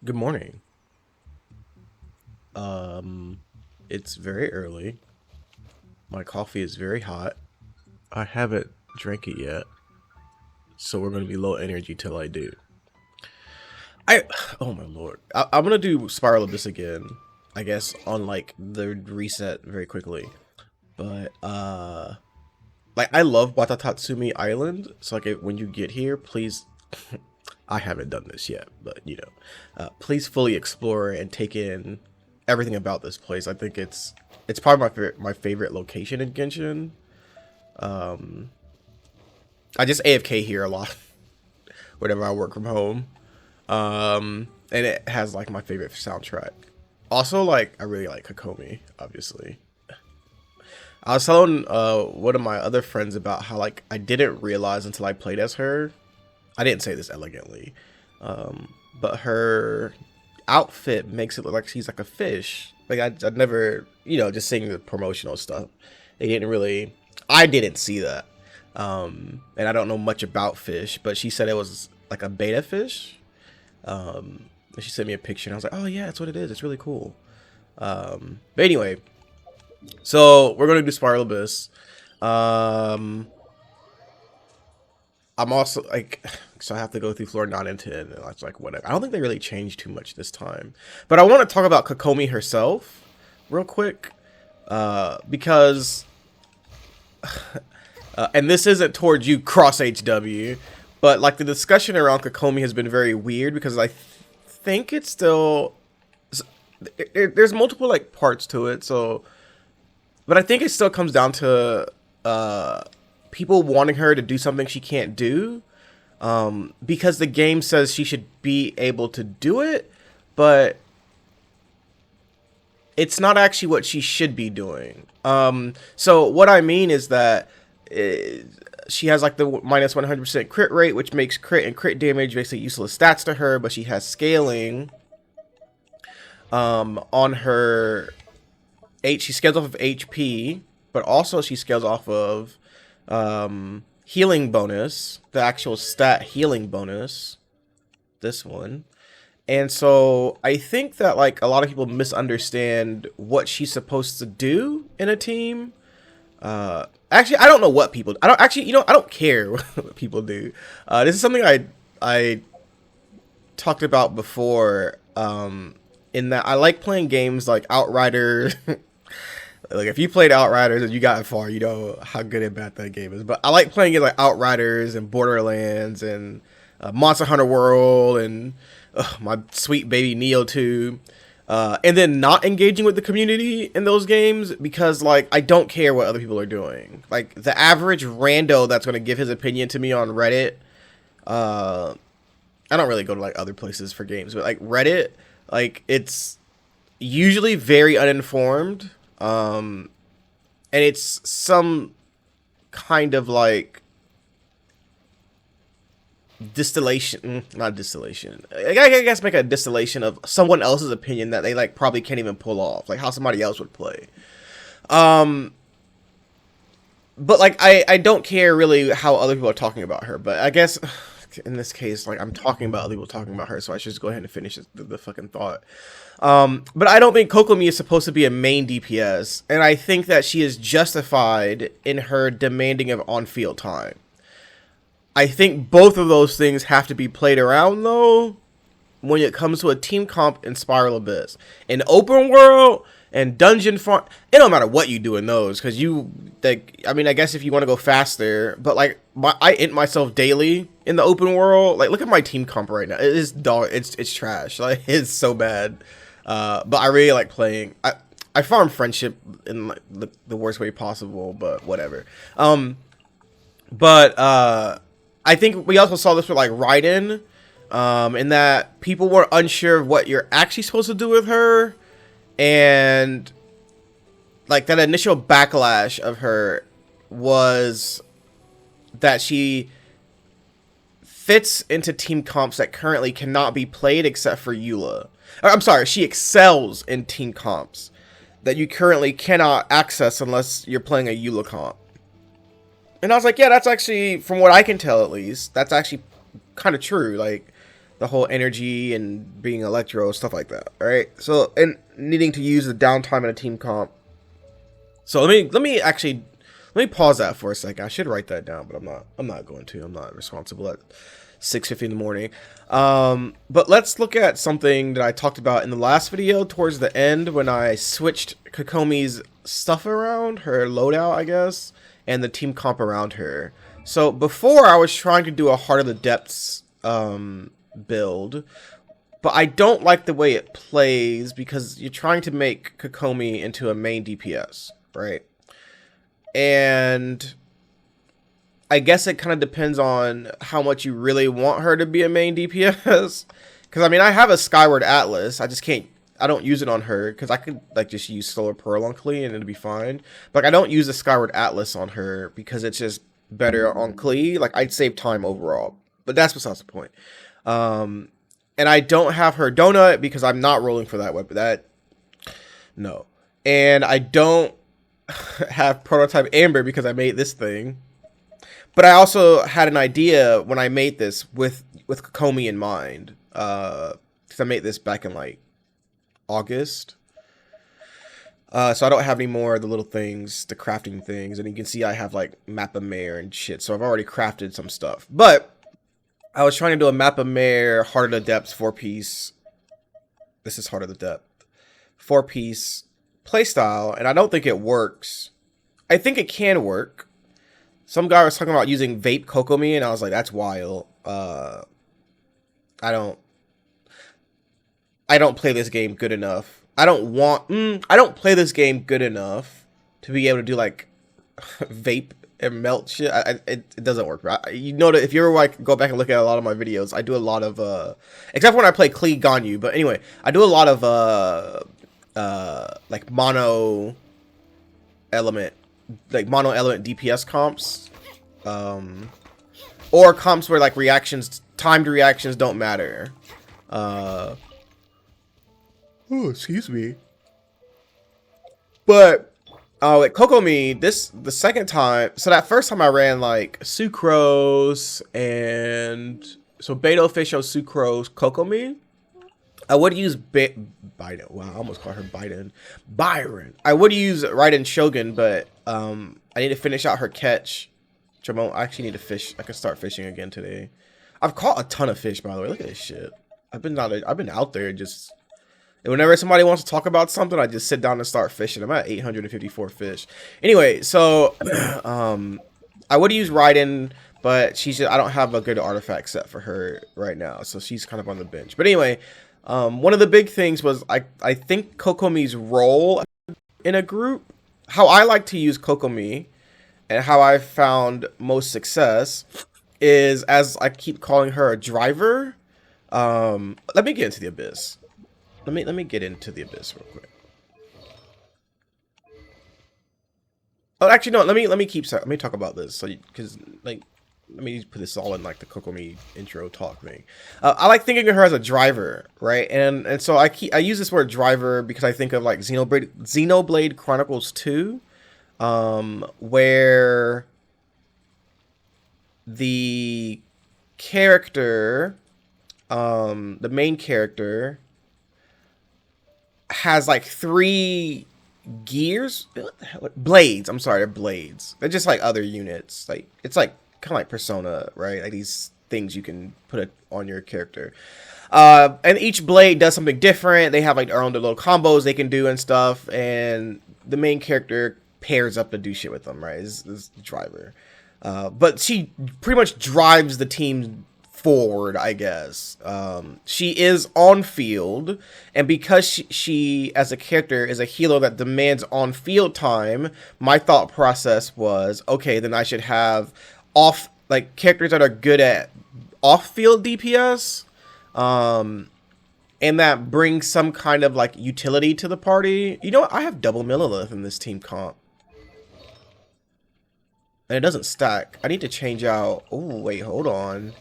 Good morning. Um, it's very early. My coffee is very hot. I haven't drank it yet, so we're gonna be low energy till I do. I, oh my lord, I'm gonna do Spiral Abyss again. I guess on like the reset very quickly, but like I love Watatatsumi Island. So like when you get here, please. I haven't done this yet, but please fully explore and take in everything about this place. I think it's probably my favorite location in Genshin. I just AFK here a lot whenever I work from home, and it has like my favorite soundtrack. Also, like I really like Kokomi, obviously. I was telling one of my other friends about how like I didn't realize until I played as her. I didn't say this elegantly, but her outfit makes it look like she's like a fish. Like I'd never, just seeing the promotional stuff. They didn't really. I didn't see that, and I don't know much about fish. But she said it was like a beta fish. And she sent me a picture, and I was like, "Oh yeah, that's what it is. It's really cool." But anyway, so we're gonna do Spiral Abyss. I'm also like, so I have to go through floor 9 and 10, and that's like whatever. I don't think they really changed too much this time, but I want to talk about Kokomi herself real quick, because, and this isn't towards you, Cross HW, but like the discussion around Kokomi has been very weird because I think it's still, there's multiple like parts to it, so, but I think it still comes down to people wanting her to do something she can't do, because the game says she should be able to do it, but it's not actually what she should be doing. So what I mean is that she has like the minus 100% crit rate, which makes crit and crit damage basically useless stats to her, but she has scaling on her she scales off of HP, but also she scales off of healing bonus, the actual stat healing bonus, this one. And so I think that like a lot of people misunderstand what she's supposed to do in a team. Actually, I don't know what people, I don't actually, I don't care what people do. This is something I talked about before, in that I like playing games like Outriders. Like if you played Outriders and you got far, you know how good and bad that game is. But I like playing it like Outriders and Borderlands and Monster Hunter World and my sweet baby Neo 2. And then not engaging with the community in those games because like I don't care what other people are doing. Like the average rando that's gonna give his opinion to me on Reddit. I don't really go to like other places for games, but like Reddit, like it's usually very uninformed. And it's some kind of like not distillation. I guess make a distillation of someone else's opinion that they like probably can't even pull off, like how somebody else would play. But like I don't care really how other people are talking about her, but I guess in this case, like I'm talking about other people talking about her, so I should just go ahead and finish the fucking thought. But I don't think Kokomi is supposed to be a main DPS, and I think that she is justified in her demanding of on-field time. I think both of those things have to be played around, though, when it comes to a team comp in Spiral Abyss. In open world and dungeon farm, it don't matter what you do in those, because I mean, I guess if you want to go faster, but like, I int myself daily in the open world. Like, look at my team comp right now. It is dog. It's trash. Like, it's so bad. But I really like playing. I farm friendship in like, the worst way possible, but whatever. But I think we also saw this with like Raiden, in that people were unsure of what you're actually supposed to do with her, and like that initial backlash of her was that she fits into team comps that currently cannot be played except for Eula. I'm sorry, she excels in team comps that you currently cannot access unless you're playing a Eula comp. And I was like, yeah, that's actually, from what I can tell at least, that's actually kind of true. Like, the whole energy and being electro, stuff like that. All right. So, and needing to use the downtime in a team comp. So let me pause that for a second. I should write that down, but I'm not going to. I'm not responsible at 6:50 in the morning. But let's look at something that I talked about in the last video towards the end when I switched Kokomi's stuff around, her loadout, I guess, and the team comp around her. So before I was trying to do a Heart of the Depths build, but I don't like the way it plays because you're trying to make Kokomi into a main DPS, right? And I guess it kind of depends on how much you really want her to be a main DPS. Because, I mean, I have a Skyward Atlas. I just can't... I don't use it on her because I could, like, just use Solar Pearl on Klee and it'd be fine. But like, I don't use the Skyward Atlas on her because it's just better on Klee. Like, I'd save time overall. But that's besides the point. And I don't have her Donut because I'm not rolling for that weapon. No. And I don't have Prototype Amber because I made this thing. But I also had an idea when I made this with Kokomi in mind. Because I made this back in, like, August. So I don't have any more of the little things, the crafting things. And you can see I have, like, Map of Mare and shit. So I've already crafted some stuff. But I was trying to do a Map of Mare, Heart of the Depths 4-piece. This is Heart of the Depth. 4-piece playstyle. And I don't think it works. I think it can work. Some guy was talking about using vape Kokomi, and I was like, that's wild. I don't play this game good enough. I don't play this game good enough to be able to do, like, vape and melt shit. It doesn't work. You know that if you ever, like, go back and look at a lot of my videos, I do a lot of, except when I play Klee Ganyu, but anyway, I do a lot of, like, mono element DPS comps, or comps where, like, timed reactions don't matter. Oh, excuse me. But with Kokomi, the second time, so that first time I ran, like, Sucrose and so Beto, Fisho, Sucrose, Kokomi. I would use Biden. Wow, I almost called her Biden. Byron. I would use Raiden Shogun, but I need to finish out her catch. I actually need to fish. I can start fishing again today. I've caught a ton of fish, by the way. Look at this shit. I've been out there just. And whenever somebody wants to talk about something, I just sit down and start fishing. I'm at 854 fish. Anyway, so I would use Raiden, but I don't have a good artifact set for her right now, so she's kind of on the bench. But anyway. One of the big things was I think Kokomi's role in a group, how I like to use Kokomi and how I've found most success is, as I keep calling her, a driver. Let me get into the Abyss. Let me get into the Abyss real quick. Oh, actually no, let me talk about this, so because, like, let me put this all in, like, the Kokomi intro talk thing. I like thinking of her as a driver, right? And so I use this word driver because I think of, like, Xenoblade Chronicles 2, where the character, the main character, has, like, 3 gears. What the hell? Blades. I'm sorry, they're blades. They're just like other units. Like, it's like kind of like Persona, right? Like these things you can put on your character. And each blade does something different. They have like their own little combos they can do and stuff. And the main character pairs up to do shit with them, right? Is the driver. But she pretty much drives the team forward, I guess. She is on field, and because she as a character is a healer that demands on field time, my thought process was, okay, then I should have characters that are good at off field DPS, and that brings some kind of like utility to the party. You know what? I have double Millilith in this team comp. And it doesn't stack. I need to change out. Oh, wait, hold on.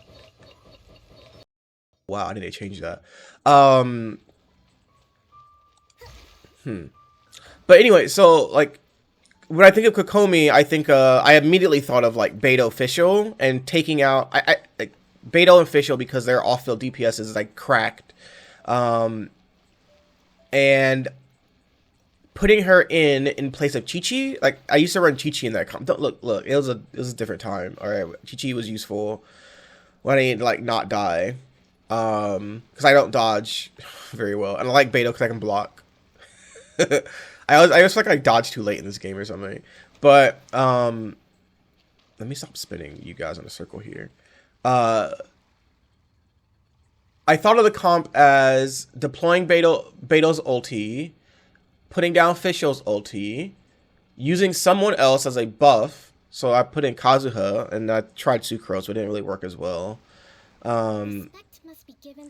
Wow, I need to change that. But anyway, so like when I think of Kokomi, I think I immediately thought of like Beto Official and taking out Beto and Fischl, because their off-field DPS is like cracked. And putting her in place of Chi-Chi, like I used to run Chi-Chi in that comp. Look, it was a different time. All right, Chi-Chi was useful when I need to like not die, because I don't dodge very well, and I like Beto because I can block. I always feel like I dodge too late in this game or something. But let me stop spinning you guys in a circle here. I thought of the comp as deploying Beto's ulti, putting down Fischl's ulti, using someone else as a buff. So I put in Kazuha, and I tried Sucrose, but it didn't really work as well. And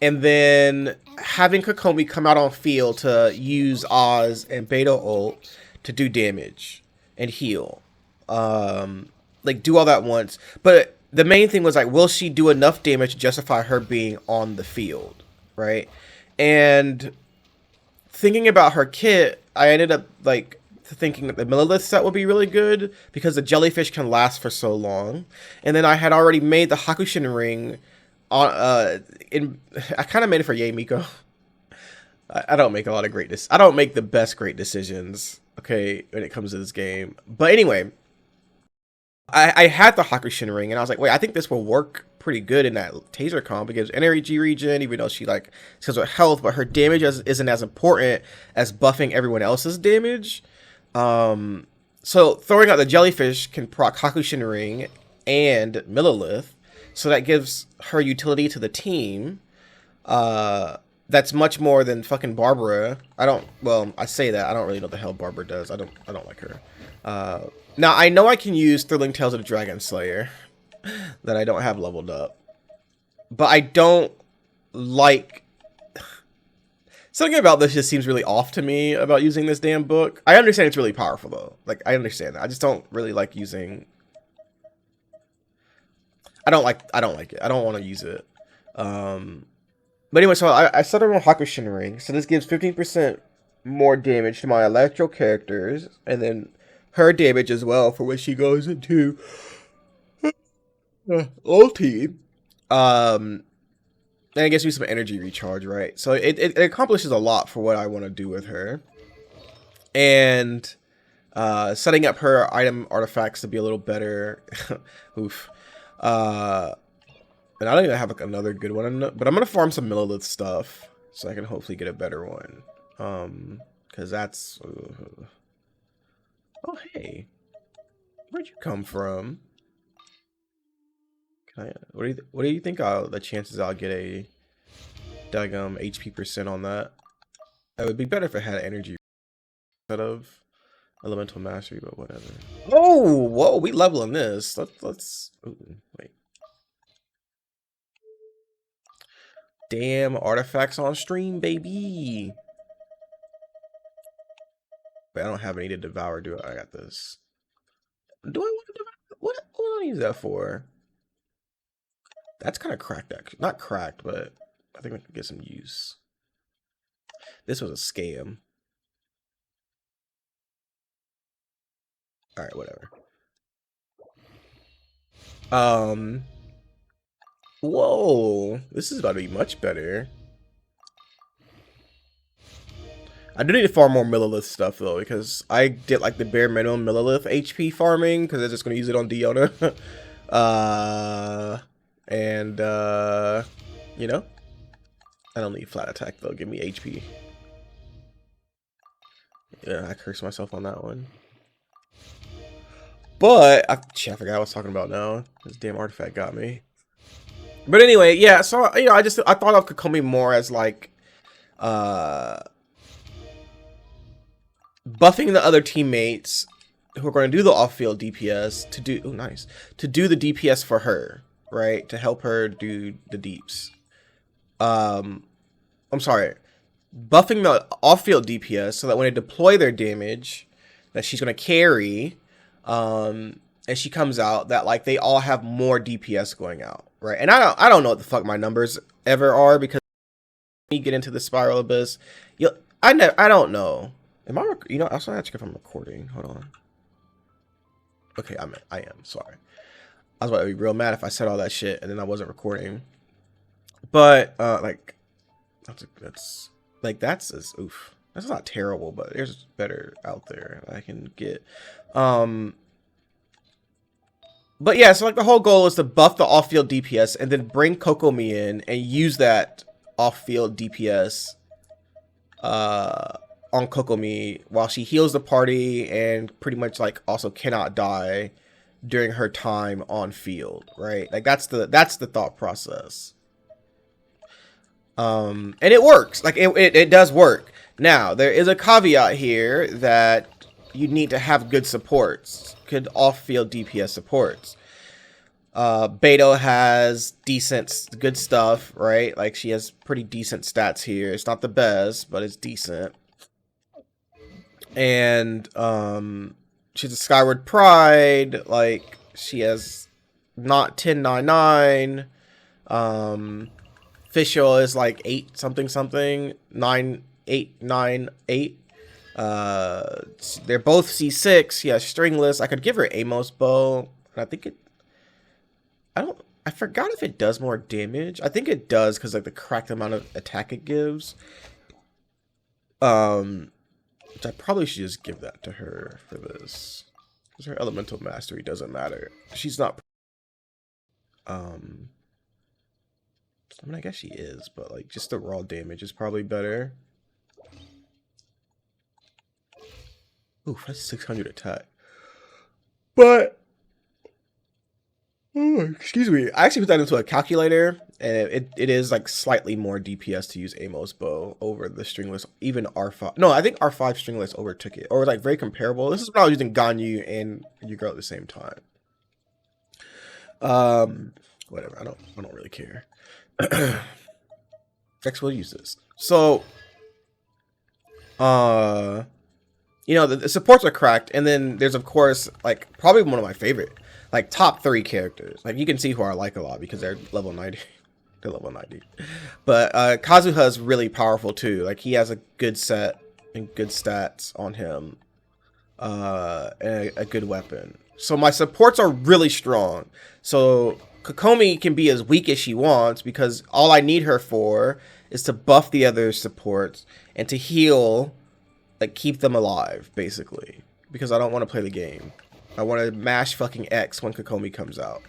then having Kokomi come out on field to use Oz and Beto ult to do damage and heal. Like, do all that once. But the main thing was, like, will she do enough damage to justify her being on the field, right? And thinking about her kit, I ended up, like, thinking that the Millilith set would be really good because the jellyfish can last for so long. And then I had already made the Hakushin ring on, I kind of made it for Yay Miko. I don't make a lot of I don't make the best great decisions, okay, when it comes to this game. But anyway, I had the Hakushin ring, and I was like, wait, I think this will work pretty good in that taser comp. It gives energy regen, even though she like says her health, but her damage isn't as important as buffing everyone else's damage. So throwing out the jellyfish can proc Hakushin ring and Millilith, so that gives her utility to the team. That's much more than fucking Barbara. I say that, I don't really know what the hell Barbara does. I don't like her. Now, I know I can use Thrilling Tales of the Dragon Slayer that I don't have leveled up. But I don't like... Something about this just seems really off to me about using this damn book. I understand it's really powerful, though. Like, I understand that. I just don't really like using... I don't like it. I don't want to use it. But anyway, so I started on Hakushin Ring. So this gives 15% more damage to my electro characters. And then her damage as well for when she goes into ulti. And it gives me some energy recharge, right? So it accomplishes a lot for what I want to do with her. And setting up her item artifacts to be a little better. Oof. And I don't even have like another good one, but I'm gonna farm some Millilith stuff so I can hopefully get a better one. Because that's... Oh, hey. Where'd you come from? What do you think the chances I'll get a daggum HP percent on that? It would be better if it had energy instead of elemental mastery, but whatever. Oh, whoa, we leveling this. Let's ooh, wait. Damn, artifacts on stream, baby. Wait, I don't have any to devour, do I? I got this. Do I want to devour? What do I use that for? That's kind of cracked, actually. Not cracked, but I think we can get some use. This was a scam. Alright, whatever. Whoa. This is about to be much better. I do need to farm more Millilith stuff, though, because I did, like, the bare minimum Millilith HP farming, because I'm just going to use it on Diona. You know? I don't need flat attack, though. Give me HP. Yeah, I cursed myself on that one. But, I forgot what I was talking about now. This damn artifact got me. But anyway, yeah, so, you know, I thought of Kokomi more as, like, buffing the other teammates who are going to do the off-field DPS to do, to do the DPS for her, right? To help her do the deeps. I'm sorry, buffing the off-field DPS so that when they deploy their damage that she's going to carry, and she comes out, that like they all have more DPS going out, right? And I don't know what the fuck my numbers ever are, because when you get into the spiral abyss, I don't know. Am I, you know, also I have to check if I'm recording. Hold on. Okay, I am. Sorry. I was about to be real mad if I said all that shit and then I wasn't recording. But like that's oof. That's not terrible, but there's better out there I can get. But yeah, so like the whole goal is to buff the off-field DPS and then bring Kokomi in and use that off-field DPS on Kokomi while she heals the party and pretty much like also cannot die during her time on field, right? Like that's the thought process. And it works. Like it does work. Now, there is a caveat here that you need to have good supports, good off-field DPS supports. Beto has good stuff, right? Like she has pretty decent stats here. It's not the best, but it's decent. And she's a Skyward Pride. Like she has not 1099. Official is like 8 something 9898. They're both C6. She has stringless. I could give her Amos bow. And I think I forgot if it does more damage. I think it does because like the cracked amount of attack it gives. Which I probably should just give that to her for this. Because her elemental mastery doesn't matter. She's not. I mean, I guess she is, but like just the raw damage is probably better. Ooh, that's 600 attack. But excuse me, I actually put that into a calculator, and it is like slightly more DPS to use Amos bow over the stringless. Even R5. No, I think R5 stringless overtook it, or like very comparable. This is when I was using Ganyu and Yu-Gi-Oh at the same time. Whatever. I don't really care. Next, we'll use this. So, you know, the supports are cracked, and then there's of course like probably one of my favorite, like top 3 characters. Like you can see who I like a lot because they're level 90. They're level 90. But Kazuha is really powerful too. Like he has a good set and good stats on him, and a good weapon. So my supports are really strong. So Kokomi can be as weak as she wants because all I need her for is to buff the other supports and to heal, like keep them alive, basically. Because I don't want to play the game. I want to mash fucking X when Kokomi comes out.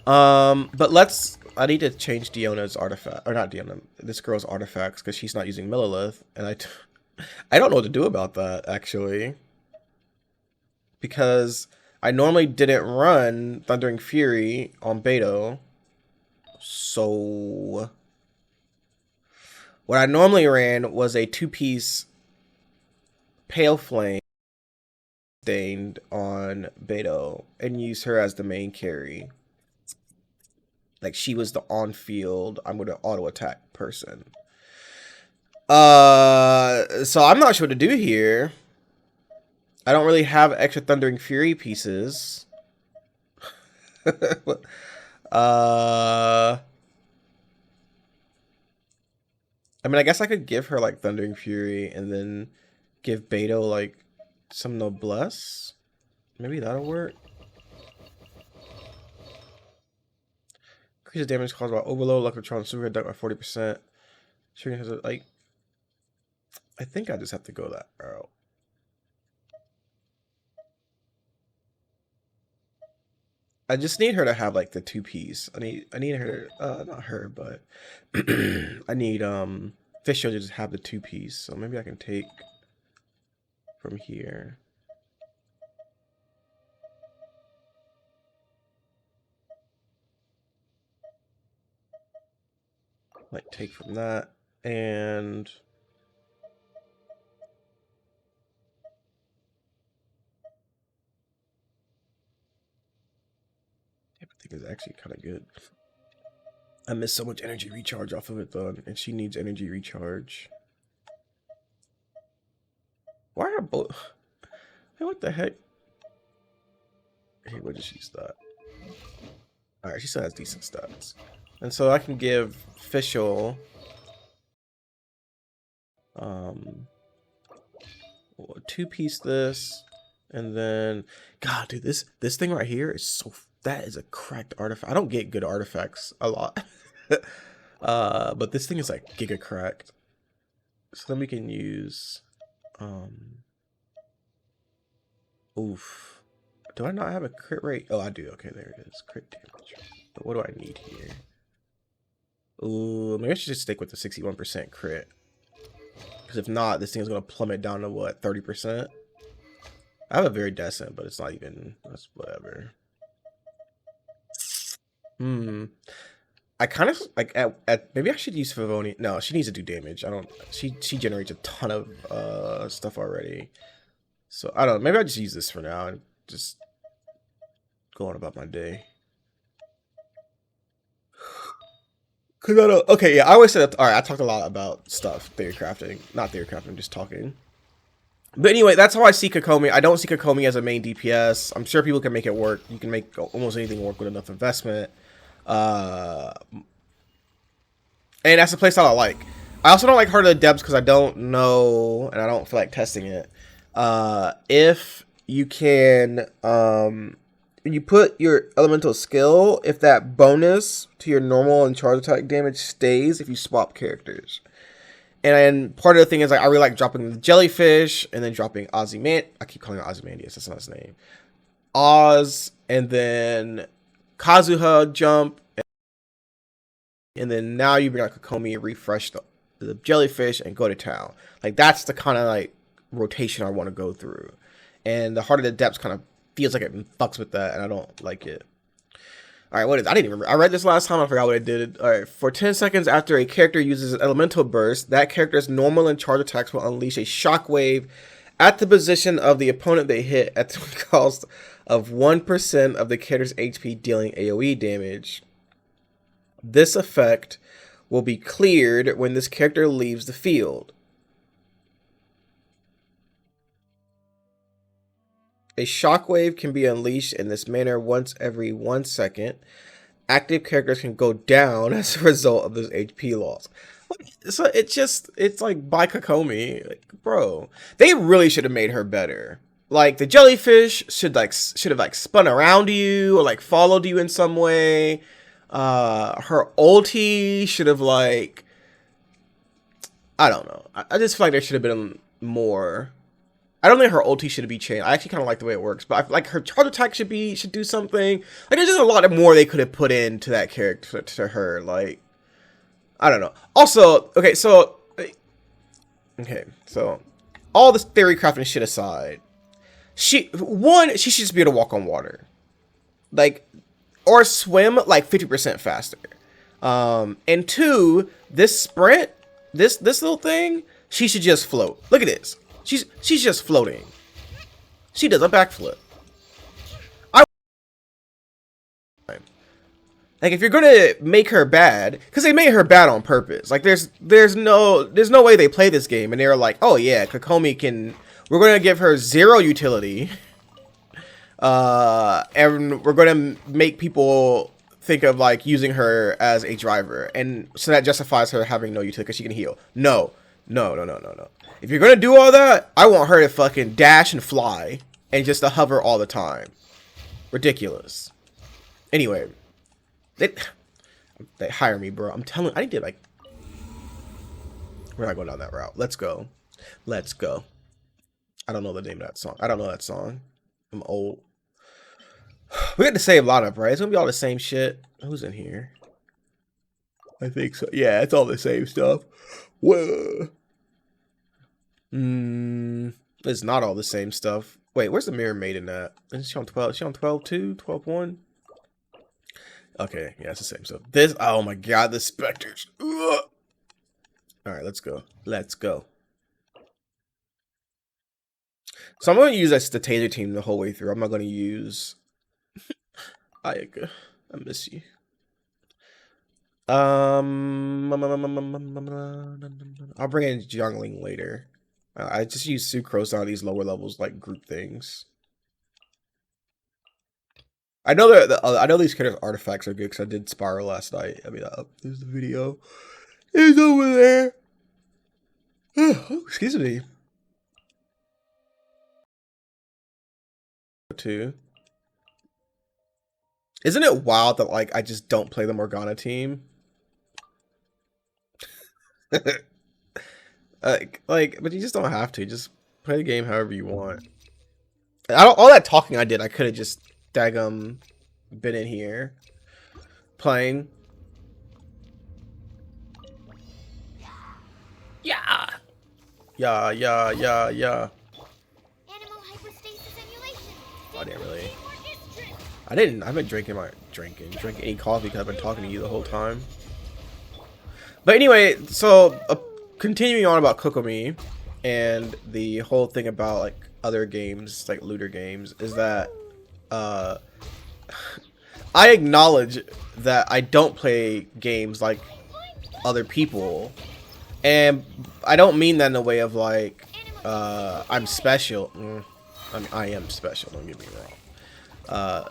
But I need to change Diona's artifact, or not Diona, this girl's artifacts, because she's not using Millilith, and I don't know what to do about that, actually. Because I normally didn't run Thundering Fury on Beto. So what I normally ran was a 2-piece Pale Flame stained on Beto and use her as the main carry. Like she was the on-field, I'm gonna auto attack person. So I'm not sure what to do here. I don't really have extra Thundering Fury pieces. I mean, I guess I could give her like Thundering Fury and then give Beto like some Noblesse. Maybe that'll work. Increases damage caused by overload, luck of Tron super duck by 40%. Sure has like. I think I just have to go that route. I just need her to have like the 2-piece. I need her, not her, but I need Fisher to just have the 2-piece. So maybe I can take from here. Like take from that and I think it's actually kind of good. I miss so much energy recharge off of it though, and she needs energy recharge. Why are both? Hey, what the heck? Hey, what did she start? Alright, she still has decent stats. And so I can give Fischl 2-piece this And then, God, dude, this thing right here is so, that is a cracked artifact. I don't get good artifacts a lot. But this thing is like giga cracked. So then we can use, oof. Do I not have a crit rate? Oh, I do. Okay, there it is. Crit damage. But what do I need here? Ooh, maybe I should just stick with the 61% crit. Because if not, this thing is going to plummet down to what, 30%? I have a very decent, but it's not even, that's whatever. I kind of like at maybe I should use Favoni. No, she needs to do damage. I don't. She generates a ton of stuff already. So I don't know. Maybe I just use this for now and just go on about my day. Cause I don't. Okay, yeah. I always said that. All right, I talked a lot about stuff, theory crafting, not theory crafting, just talking. But anyway, that's how I see Kokomi. I don't see Kokomi as a main DPS. I'm sure people can make it work. You can make almost anything work with enough investment. And that's the playstyle I like. I also don't like Heart of the Depths because I don't know and I don't feel like testing it. If you can, when you put your elemental skill, if that bonus to your normal and charge attack damage stays if you swap characters. And part of the thing is, like, I really like dropping the jellyfish and then dropping Ozymandias. I keep calling it Ozymandias. That's not his name. Oz, and then Kazuha jump. And then now you bring out Kokomi and refresh the jellyfish and go to town. Like, that's the kind of, like, rotation I want to go through. And the Heart of the Depths kind of feels like it fucks with that, and I don't like it. Alright, what is, I didn't even remember. I read this last time, I forgot what I did. Alright, for 10 seconds after a character uses an elemental burst, that character's normal and charge attacks will unleash a shockwave at the position of the opponent they hit at the cost of 1% of the character's HP, dealing AoE damage. This effect will be cleared when this character leaves the field. A shockwave can be unleashed in this manner once every 1 second. Active characters can go down as a result of this HP loss. So it's like by Kokomi, like, bro. They really should have made her better. Like, the jellyfish should have spun around you or like followed you in some way. Her ulti should have, like, I don't know. I just feel like there should have been more. I don't think her ulti should be changed. I actually kind of like the way it works, but I feel like her charge attack should do something. Like, there's just a lot more they could have put into that character, to her. Like, I don't know. Also, okay, so all this theory crafting shit aside, she should just be able to walk on water, like, or swim like 50% faster. And two, this sprint, this little thing, she should just float. Look at this. She's just floating. She does a backflip. Like, if you're gonna make her bad, because they made her bad on purpose. Like, there's no way they play this game and they're like, oh yeah, Kokomi can. We're gonna give her 0 utility, and we're gonna make people think of like using her as a driver, and so that justifies her having no utility because she can heal. No. If you're gonna do all that, I want her to fucking dash and fly and just to hover all the time. Ridiculous. Anyway, they hire me, bro. I'm telling. I did like. We're not going down that route. Let's go. I don't know the name of that song. I don't know that song. I'm old. We got to save a lot up, right? It's gonna be all the same shit. Who's in here? I think so. Yeah, it's all the same stuff. Whoa. It's not all the same stuff. Wait, where's the Mirror Maiden at? Is she on 12? Is she on 12 too? 12-1? Okay, yeah, it's the same stuff. This, oh my god, the specters. Ugh. Alright, let's go. So I'm going to use the taser team the whole way through. I'm not going to use Ayaka. I miss you. I'll bring in Jiangling later. I just use Sucrose on these lower levels, like group things. I know I know these characters' artifacts are good because I did Spiral last night. I mean, there's the video. It's over there. Oh, excuse me. too. Isn't it wild that like I just don't play the Morgana team? But you just don't have to. Just play the game however you want. All that talking I did, I could have just daggum been in here playing. Yeah. Yeah. I didn't really. I've been drinking any coffee because I've been talking to you the whole time. But anyway, so continuing on about Kokomi and the whole thing about like other games, like looter games, is that I acknowledge that I don't play games like other people, and I don't mean that in a way of like I'm special. I mean, I am special, don't get me wrong.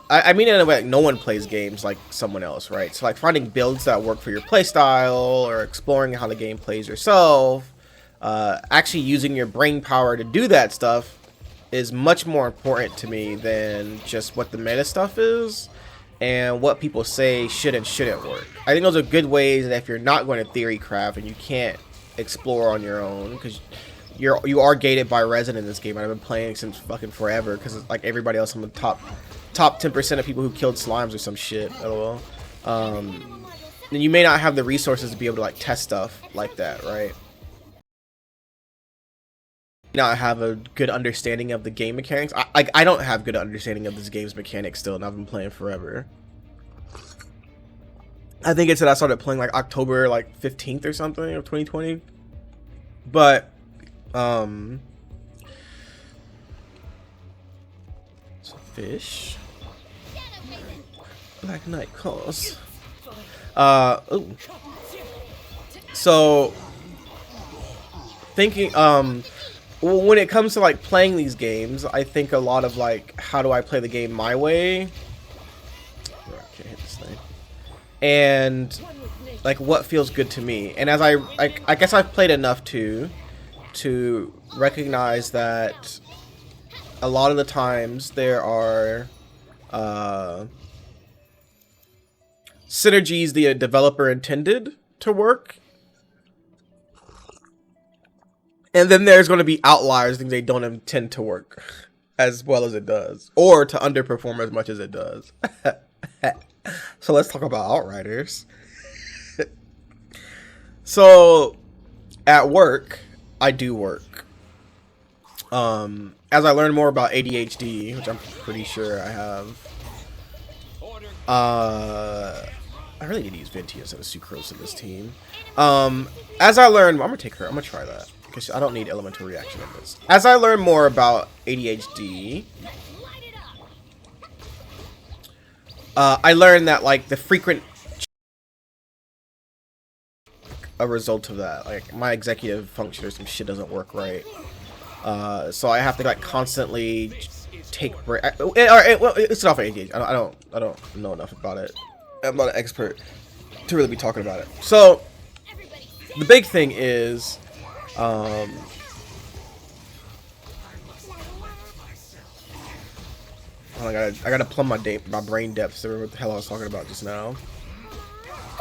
I mean in a way like no one plays games like someone else, right? So like finding builds that work for your playstyle or exploring how the game plays yourself, actually using your brain power to do that stuff is much more important to me than just what the meta stuff is and what people say should and shouldn't work. I think those are good ways that if you're not going to theory craft and you can't explore on your own, because you are gated by resin in this game. I've been playing since fucking forever because like everybody else, I'm the top 10% of people who killed slimes or some shit. LOL. And you may not have the resources to be able to like test stuff like that, right? Not have a good understanding of the game mechanics. I don't have good understanding of this game's mechanics still, and I've been playing forever. I think it's that I started playing like October like 15th or something of 2020. But fish. Black Knight calls. Ooh. So thinking when it comes to like playing these games, I think a lot of like, how do I play the game my way? Oh, I can't hit this thing. And like what feels good to me. And as I guess I've played enough to recognize that a lot of the times there are synergies the developer intended to work, and then there's going to be outliers, things they don't intend to work as well as it does, or to underperform as much as it does. So let's talk about Outriders. So at work, I do work. As I learn more about ADHD, which I'm pretty sure I have, I really need to use Venti instead of Sucrose in this team. As I learn, I'm gonna take her. I'm gonna try that because I don't need elemental reaction in this. As I learn more about ADHD, I learned that like the frequent a result of that, like my executive function or some shit doesn't work right. So I have to like constantly take break. Well, it's not for ADHD. I don't know enough about it. I'm not an expert to really be talking about it. So the big thing is, I gotta plumb my brain depths to remember what the hell I was talking about just now.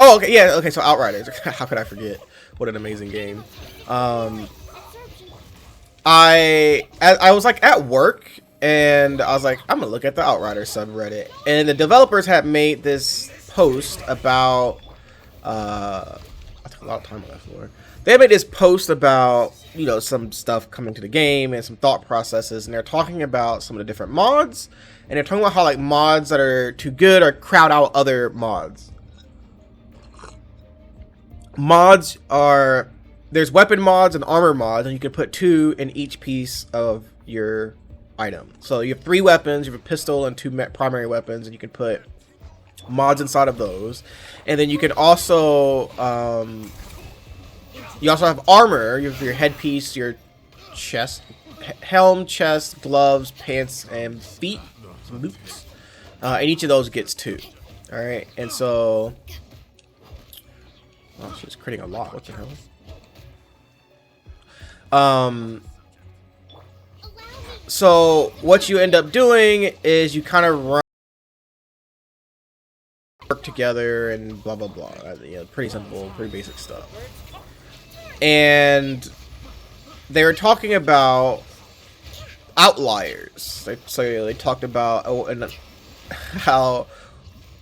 Oh, okay, yeah, okay. So Outriders. How could I forget? What an amazing game. I was like at work and I was like, I'm gonna look at the Outriders subreddit, and the developers had made this post about I took a lot of time on that floor. They made this post about, you know, some stuff coming to the game and some thought processes, and they're talking about some of the different mods, and they're talking about how like mods that are too good or crowd out other mods. Mods are, there's weapon mods and armor mods, and you can put 2 in each piece of your item. So you have 3 weapons, you have a pistol and 2 primary weapons, and you can put mods inside of those. And then you can also you also have armor. You have your headpiece, your chest, helm, chest, gloves, pants, and feet, boots. And each of those gets 2. All right, and so oh, she's critting a lot. What the hell? So what you end up doing is you kind of work together and blah blah blah. You know, pretty simple, pretty basic stuff. And they were talking about outliers. So they talked about how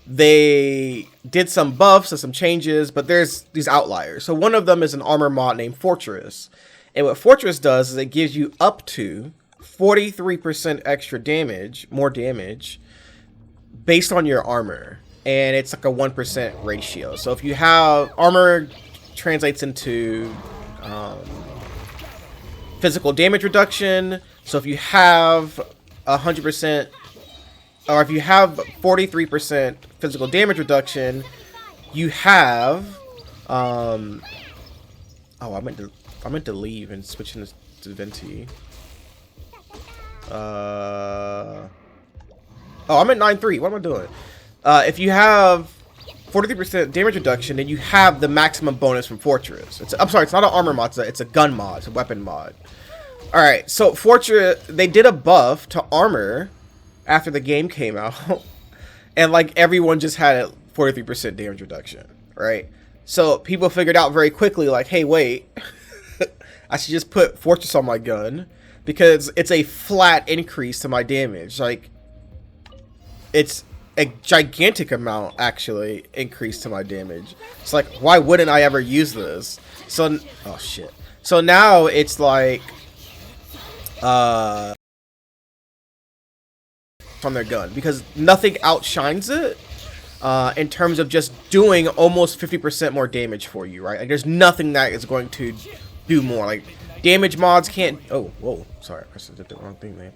they did some buffs and some changes, but there's these outliers. So one of them is an armor mod named Fortress. And what Fortress does is it gives you up to 43% extra damage, more damage, based on your armor. And it's like a 1% ratio. So if you have armor translates into physical damage reduction. So if you have 100%, or if you have 43% physical damage reduction, you have oh, I meant to leave and switch into Venti. Oh, I'm at 9.3. What am I doing? If you have 43% damage reduction, then you have the maximum bonus from Fortress. I'm sorry, it's not an armor mod, it's a gun mod, it's a weapon mod. Alright, so Fortress, they did a buff to armor after the game came out, and like everyone just had a 43% damage reduction, right? So people figured out very quickly, like, hey, wait, I should just put Fortress on my gun, because it's a flat increase to my damage. Like, it's a gigantic amount, actually, increase to my damage. It's like, why wouldn't I ever use this? So, oh shit. So now it's like, from their gun, because nothing outshines it in terms of just doing almost 50% more damage for you, right? Like, there's nothing that is going to do more. Like, damage mods can't. Oh, whoa, sorry, I did the wrong thing, man.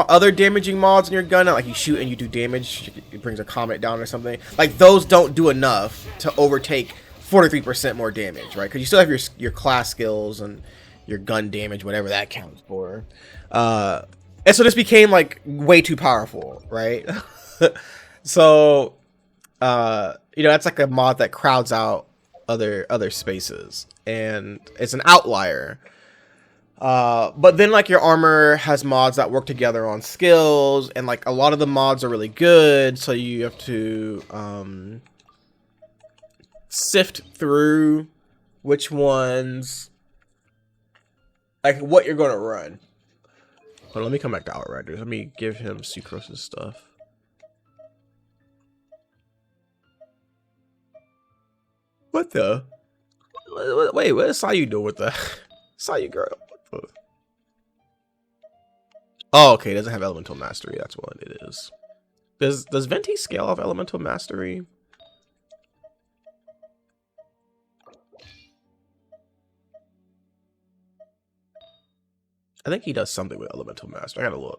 Other damaging mods in your gun, like you shoot and you do damage, it brings a comet down or something. Like, those don't do enough to overtake 43% more damage, right? Because you still have your class skills and your gun damage, whatever that counts for. And so this became like way too powerful, right? So, you know, that's like a mod that crowds out other spaces, and it's an outlier. But then like your armor has mods that work together on skills, and like a lot of the mods are really good, so you have to sift through which ones, like what you're gonna run. But let me come back to Outriders. Let me give him Sucrose's stuff. What the? Wait, what is Sayu doing with that? Sayu girl. Oh, okay, it doesn't have Elemental Mastery. That's what it is. Does Venti scale off Elemental Mastery? I think he does something with Elemental Mastery. I gotta look.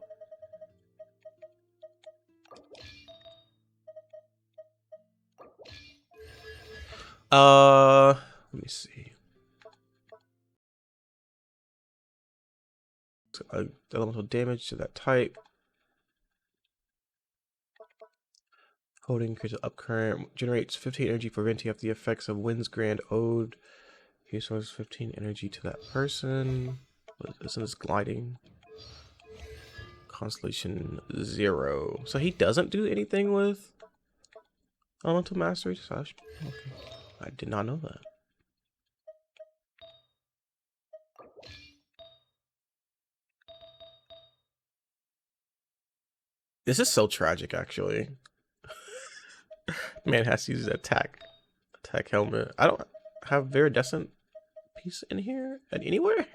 Let me see. So, elemental damage to that type. Holding creates an up current. Generates 15 energy for Venti after the effects of Wind's Grand Ode. He restores 15 energy to that person. Isn't this gliding? Constellation 0. So he doesn't do anything with Elemental Mastery? Okay. I did not know that. This is so tragic, actually. Man has to use his attack helmet. I don't have Viridescent piece in here anywhere.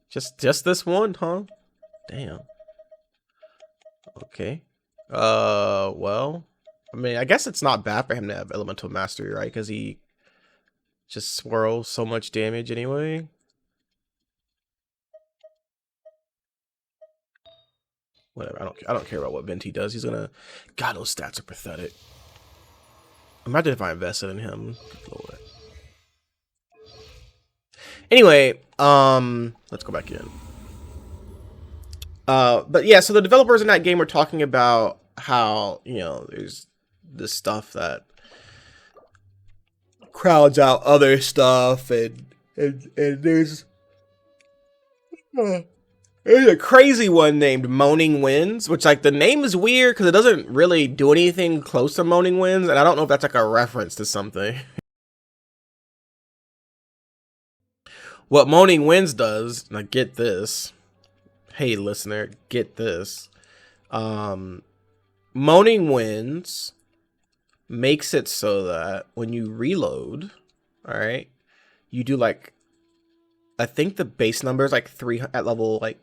Just this one, huh? Damn. Okay. Well, I mean, I guess it's not bad for him to have Elemental Mastery, right? Because he just swirls so much damage anyway. Whatever. I don't care about what Venti does. He's gonna. God, those stats are pathetic. Imagine if I invested in him. Good Lord. Anyway, let's go back in. But yeah, so the developers in that game were talking about how, you know, there's this stuff that crowds out other stuff, and there's There's a crazy one named Moaning Winds, which like the name is weird because it doesn't really do anything close to Moaning Winds, and I don't know if that's like a reference to something. What Moaning Winds does, now get this. Hey listener, get this. Moaning Winds makes it so that when you reload, all right, you do like, I think the base number is like 3 at level like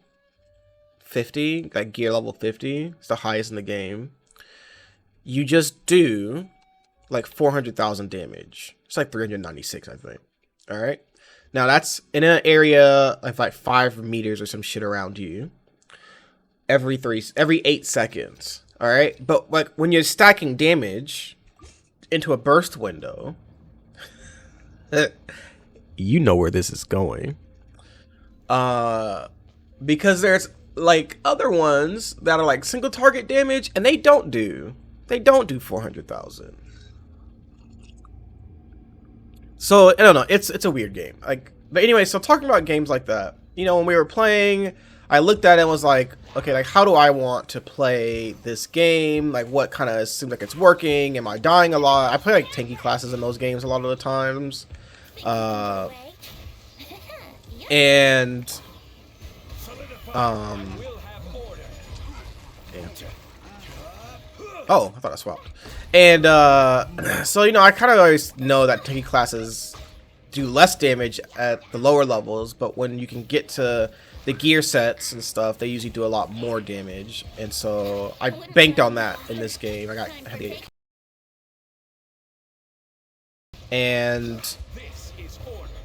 50, like gear level 50. It's the highest in the game. You just do like 400,000 damage. It's like 396, I think. All right. Now that's in an area of like 5 meters or some shit around you. Every 8 seconds. All right. But like when you're stacking damage into a burst window, you know where this is going. Because there's like other ones that are like single target damage and they don't do 400,000. So I don't know, it's a weird game. Like, but anyway, so talking about games like that, you know, when we were playing, I looked at it and was like, okay, like how do I want to play this game? Like what kind of seems like it's working? Am I dying a lot? I play like tanky classes in those games a lot of the times. And oh, I thought I swapped. And so you know, I kind of always know that tanky classes do less damage at the lower levels, but when you can get to the gear sets and stuff, they usually do a lot more damage. And so I banked on that in this game. I had the 8. And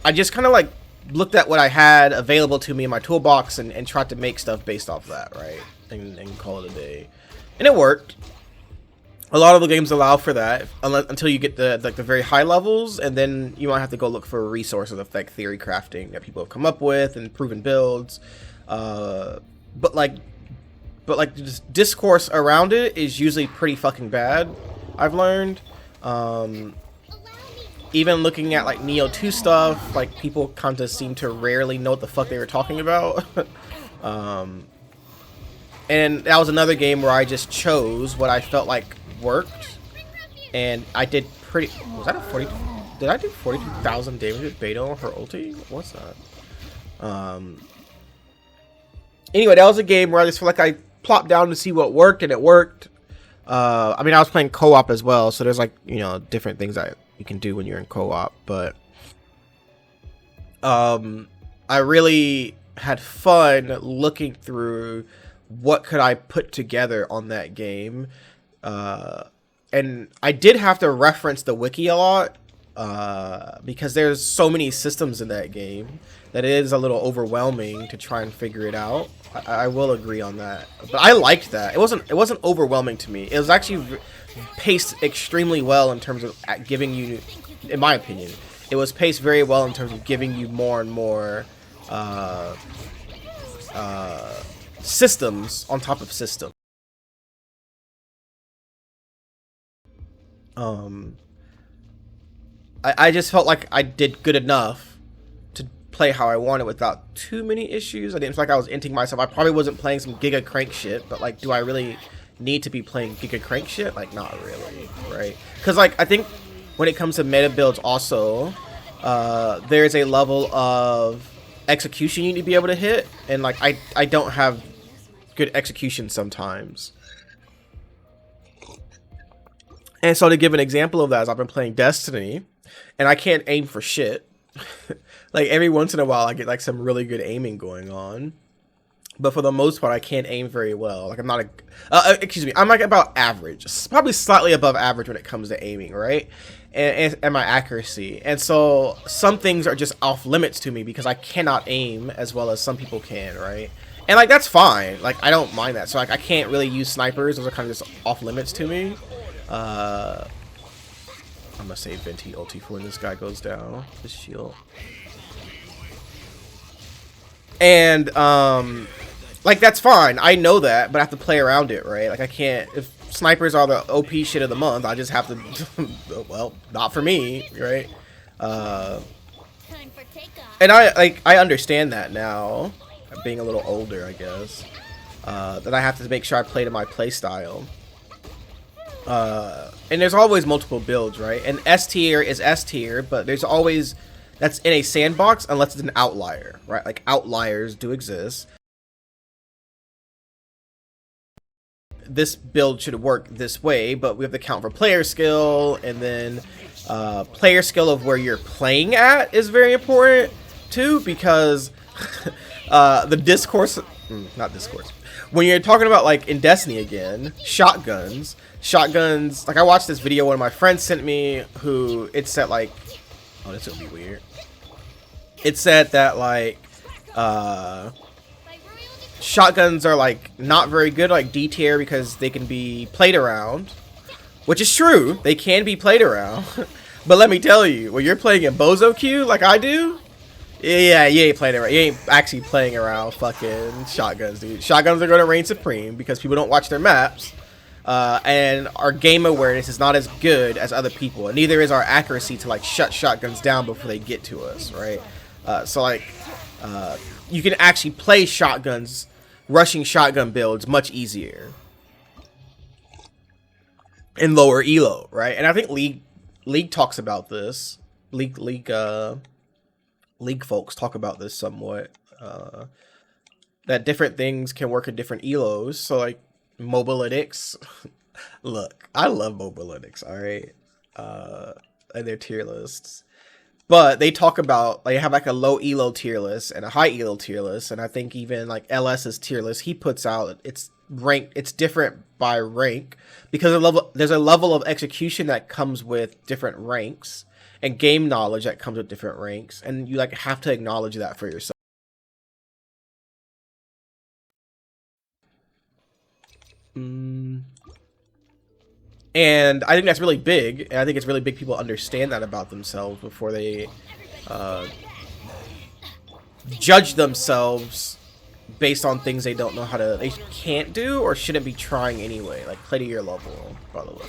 I just kind of like looked at what I had available to me in my toolbox and tried to make stuff based off that, right? And call it a day. And it worked. A lot of the games allow for that until you get the like the very high levels, and then you might have to go look for resources of like theory crafting that people have come up with and proven builds. But like just discourse around it is usually pretty fucking bad, I've learned. Even looking at like Neo 2 stuff, like people kind of seem to rarely know what the fuck they were talking about. And that was another game where I just chose what I felt like worked, and I did pretty. Was that a 40? Did I do 42,000 damage with Beto on her ulti? What's that? Anyway, that was a game where I just felt like I plopped down to see what worked, and it worked. I mean, I was playing co-op as well, so there's like, you know, different things that you can do when you're in co-op, but I really had fun looking through what could I put together on that game. And I did have to reference the wiki a lot, because there's so many systems in that game that it is a little overwhelming to try and figure it out. I will agree on that, but I liked that. It wasn't overwhelming to me. It was actually paced extremely well in terms of giving you, in my opinion, it was paced very well in terms of giving you more and more systems on top of systems. I just felt like I did good enough to play how I wanted without too many issues. I didn't feel like I was inting myself. I probably wasn't playing some Giga Crank shit, but like, do I really need to be playing Giga Crank shit? Like, not really, right? Because like, I think when it comes to meta builds also, there's a level of execution you need to be able to hit, and like, I don't have good execution sometimes. And so to give an example of that is I've been playing Destiny, and I can't aim for shit. Like every once in a while I get like some really good aiming going on, but for the most part I can't aim very well. Like I'm not excuse me, I'm like about average, probably slightly above average when it comes to aiming, right? And my accuracy. And so some things are just off limits to me because I cannot aim as well as some people can, right? And like that's fine, like I don't mind that. So like I can't really use snipers, those are kind of just off limits to me. I'm gonna save Venti ulti for when this guy goes down. His shield. And like that's fine. I know that, but I have to play around it, right? Like I can't. If snipers are the OP shit of the month, I just have to. Well, not for me, right? And I understand that now, being a little older, I guess, that I have to make sure I play to my play style. And there's always multiple builds, right? And S tier is S tier, but there's always, that's in a sandbox unless it's an outlier, right? Like outliers do exist. This build should work this way, but we have to count for player skill, and then player skill of where you're playing at is very important too, because the discourse, not discourse, when you're talking about, like, in Destiny again, shotguns, like, I watched this video one of my friends sent me, who it said, like, oh, this would be weird, it said that, like, shotguns are, like, not very good, like D tier, because they can be played around, which is true, they can be played around. But let me tell you, when you're playing in Bozo Q like I do, yeah, you ain't playing around. You ain't actually playing around fucking shotguns, dude. Shotguns are going to reign supreme because people don't watch their maps, and our game awareness is not as good as other people, and neither is our accuracy to, like, shut shotguns down before they get to us, right? So, like, you can actually play shotguns, rushing shotgun builds much easier in lower elo, right? And I think League talks about this. League folks talk about this somewhat. That different things can work in different elos. So, like, Mobalytics. Look, I love Mobalytics, alright? And their tier lists. But they talk about, like, have, like, a low elo tier list and a high elo tier list. And I think even, like, LS's tier list he puts out, it's ranked, it's different by rank, because there's a level of execution that comes with different ranks, and game knowledge that comes with different ranks, and you, like, have to acknowledge that for yourself. And I think that's really big, and I think it's really big people understand that about themselves before they judge themselves based on things they don't know how to, they can't do or shouldn't be trying anyway. Like, play to your level, by the way.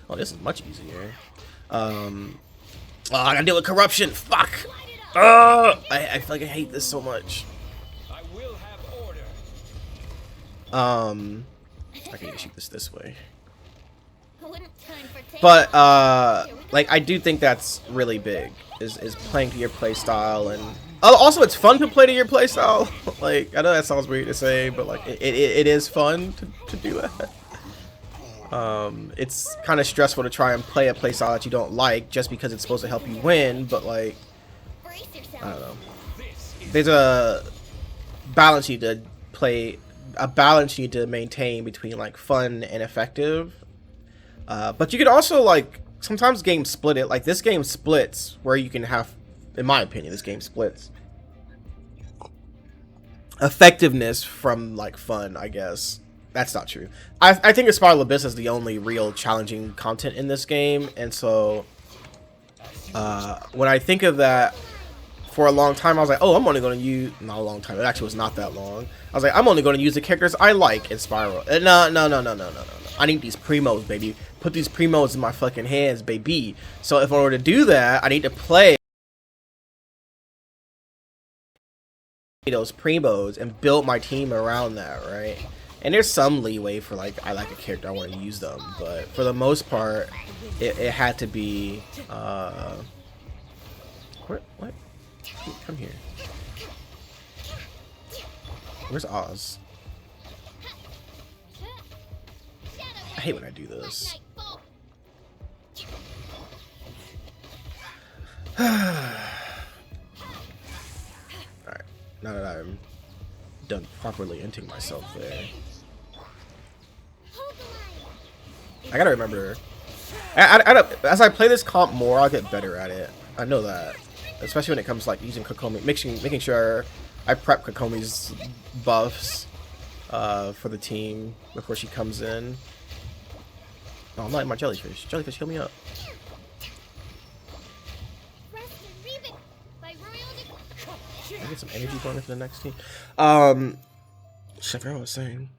Oh, this is much easier. Oh, I gotta deal with corruption. Fuck. I feel like I hate this so much. I can shoot this way. But like, I do think that's really big, is playing to your play style. And also, it's fun to play to your play style. Like, I know that sounds weird to say, but, like, it is fun to do that. It's kind of stressful to try and play a play style that you don't like just because it's supposed to help you win, but, like, I don't know, there's a balance you need to play, a balance you need to maintain between, like, fun and effective. But you can also, like, sometimes games split it. Like, this game splits where you can have, in my opinion, this game splits effectiveness from, like, fun, I guess. That's not true. I think Spiral Abyss is the only real challenging content in this game, and so when I think of that, for a long time I was like, oh, I'm only going to use, not a long time, it actually was not that long, I was like, I'm only going to use the characters I like in Spiral. No. I need these primos, baby. Put these primos in my fucking hands, baby. So if I were to do that, I need to play those primos and build my team around that, right? And there's some leeway for, like, I like a character, I want to use them, but for the most part, it had to be what? Come here. Where's Oz? I hate when I do this. Alright, now that I'm done properly inting myself there, I gotta remember, as I play this comp more, I'll get better at it. I know that. Especially when it comes to, like, using Kokomi, making sure I prep Kokomi's buffs for the team before she comes in. Oh, I'm not in my jellyfish. Jellyfish, heal me up. Can I get some energy going into the next team? Shit, I forgot what I was saying.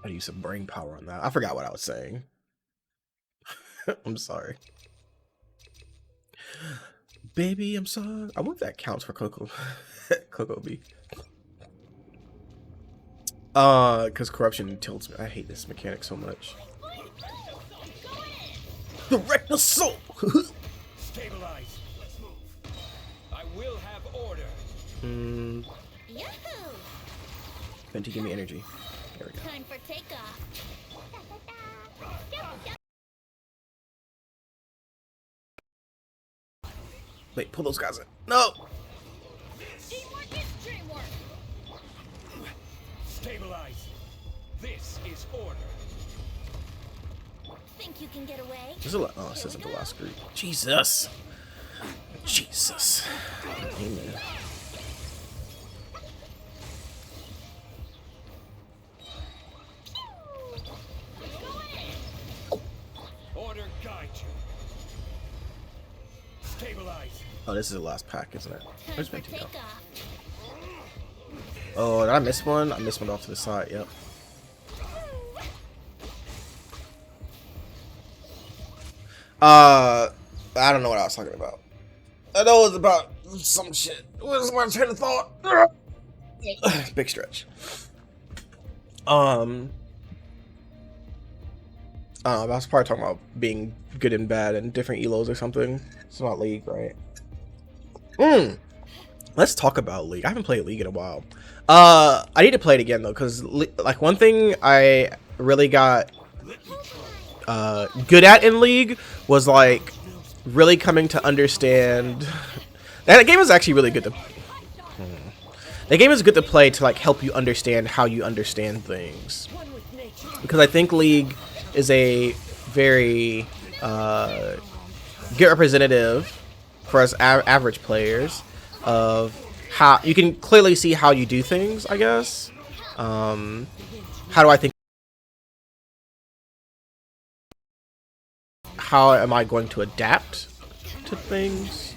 I use some brain power on that. I forgot what I was saying. I'm sorry. Baby, I'm sorry. I wonder if that counts for Kokomi. Because corruption tilts me. I hate this mechanic so much. Direct the soul. Stabilize. Let's move. I will have order. Venti, give me energy. There we go. Time for takeoff. Wait, pull those guys in. No. Teamwork is dreamwork. Stabilize. This is order. Think you can get away? This is a lot. Oh, this isn't the last group. Jesus. Jesus. Amen. Order guide you. Stabilize. Oh, this is the last pack, isn't it? Time Where's for Venti go? takeoff. Oh, did I miss one? I missed one off to the side. Yep. I don't know what I was talking about. I know it was about some shit. What is my train of thought? Big stretch. I was probably talking about being good and bad and different elos or something. It's not League, right? Let's talk about League. I haven't played League in a while. I need to play it again though, because like one thing I really got good at in League was like really coming to understand. That game is actually really good to. The game is good to play to like help you understand how you understand things, because I think League is a very good representative for us average players of how you can clearly see how you do things, I guess. How do I think? How am I going to adapt to things?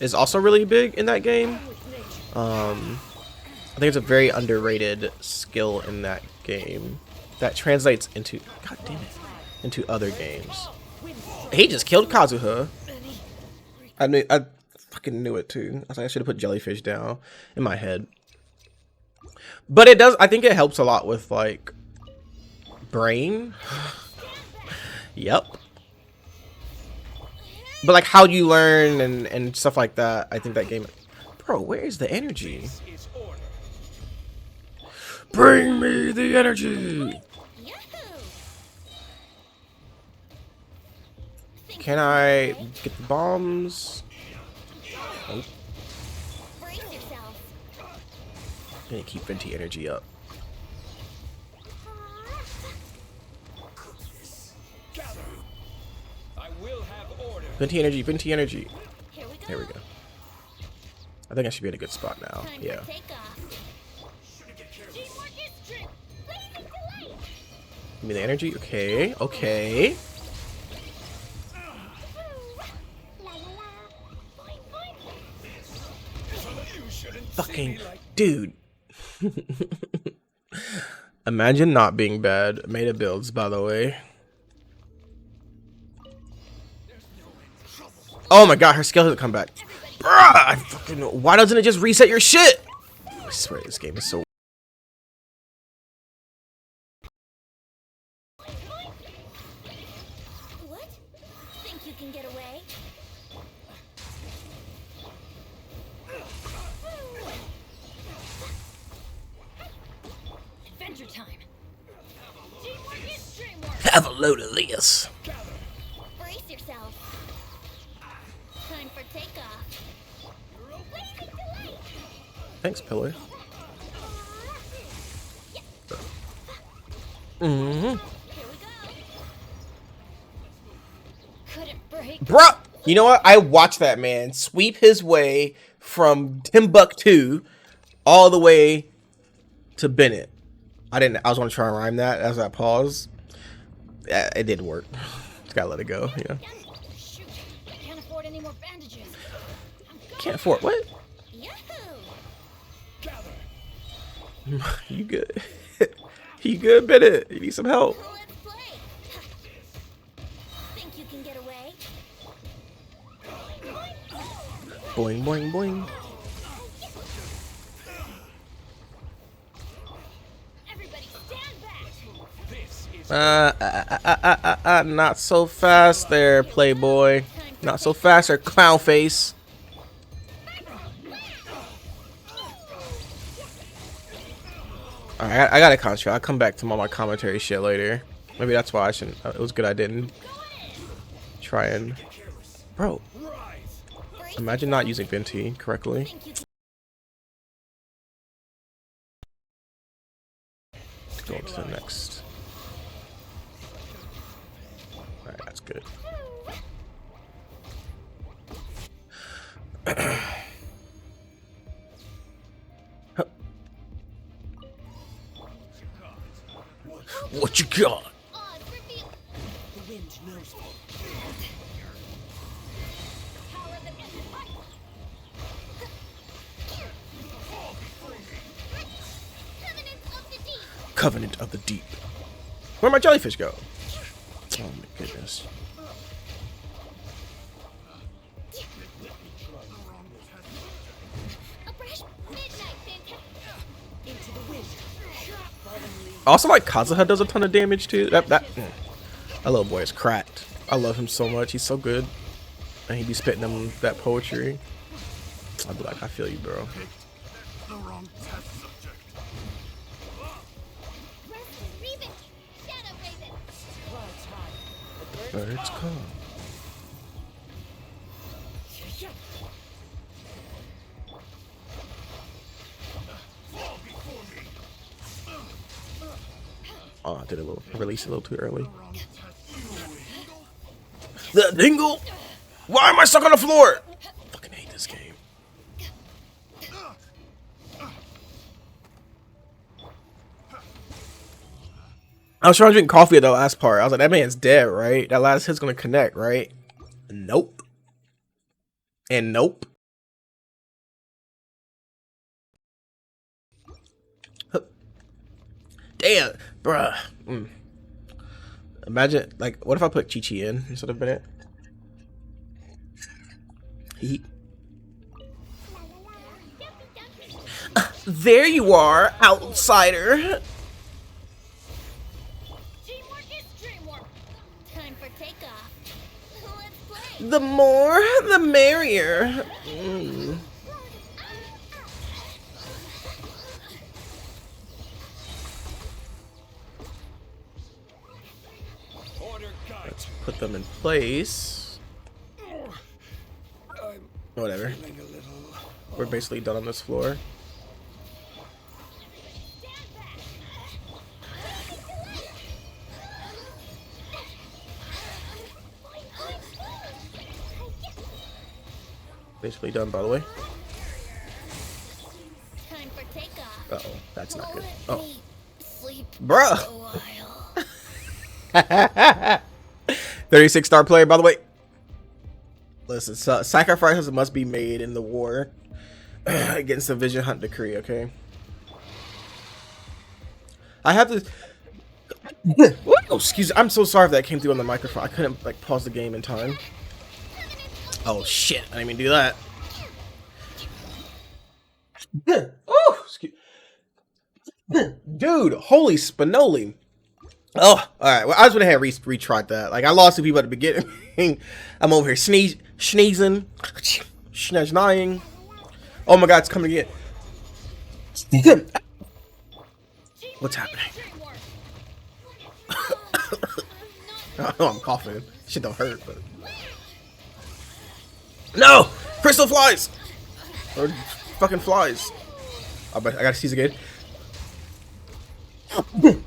Is also really big in that game. I think it's a very underrated skill in that game that translates into, god damn it, into other games. He just killed Kazuha. I fucking knew it too. I was like, I should have put jellyfish down in my head. But it does, I think it helps a lot with like brain. Yep. But like how you learn and stuff like that, I think that game. Bro, where is the energy? Bring me the energy. Can I get the bombs? Nope. Brace yourself. I'm gonna keep Venti energy up. I will have order. Venti energy, Venti energy. Here we go. There we go. I think I should be in a good spot now. Time Yeah. for takeoff. Teamwork is dream. Blazing delight. Give me the energy. Okay. Okay. Fucking dude. Imagine not being bad. Made of builds, by the way. Oh my god, her skill doesn't come back. Bruh, I fucking, why doesn't it just reset your shit? I swear this game is so. What? Think you can get away? Adventure time. Teamwork is dreamwork. Have a load of this. Brace yourself. Time for takeoff. Blazing delight. Thanks, Pillar. Here we go. Couldn't break. Bruh, you know what? I watched that man sweep his way from Timbuktu all the way to Bennett. I was gonna try and rhyme that as I pause. It didn't work. Just gotta let it go. Yeah. Shoot, I can't afford any more bandages. Can't afford what? Yahoo! You good? You good, Bennett? You need some help. Let's play. Think you can get away? Boing, boing, boing. Everybody stand back. This is Not so fast there, Playboy. Not so fast there, clown face. Alright, I gotta concentrate. I'll come back to all my commentary shit later. Maybe that's why I shouldn't. It was good I didn't try and. Bro, rise. imagine not using Venti correctly. Think you To go to the next. Alright, that's good. What you got? odds reveal The wind knows me. power of the endless light. Covenant of the deep. Covenant of the Deep. Where'd my jellyfish go? Oh my goodness. A fresh midnight fantastic. Into the wind. Also, like Kazuha does a ton of damage too. That little boy is cracked. I love him so much. He's so good, and he be spitting them that poetry. I'd be like, I feel you, bro. Rest and Reven. Shadow Raven. Clouds high. Birds come. Oh, I did a little release a little too early. The dingle. Why am I stuck on the floor? Fucking hate this game. I was trying to drink coffee at the last part. I was like, that man's dead, right? That last hit's gonna connect, right? Nope. And nope. Damn, bruh. Imagine, like, what if I put Chi-Chi in instead of Bennett? He. There you are, outsider. Teamwork is dreamwork. Time for takeoff. Let's play. The more, the merrier. Order guide. Put them in place. I'm Whatever. feeling a little. We're basically done on this floor. Basically done, by the way. Time for takeoff. Uh oh, that's not good. Let Oh, me sleep bruh. a while. 36-star player, by the way. Listen, sacrifices must be made in the war against the Vision Hunt decree. Okay. I have to. Oh, excuse. I'm so sorry if that came through on the microphone. I couldn't like pause the game in time. Oh shit! I didn't even do that. Oh, excuse. Dude, holy spinoli. Oh, all right. Well, I just went ahead and retried that. Like, I lost two people at the beginning. I'm over here sneezing, schneezing. Oh my God, it's coming again. What's happening? I know I'm coughing. Shit don't hurt, but no, crystal flies or fucking flies. I gotta seize again.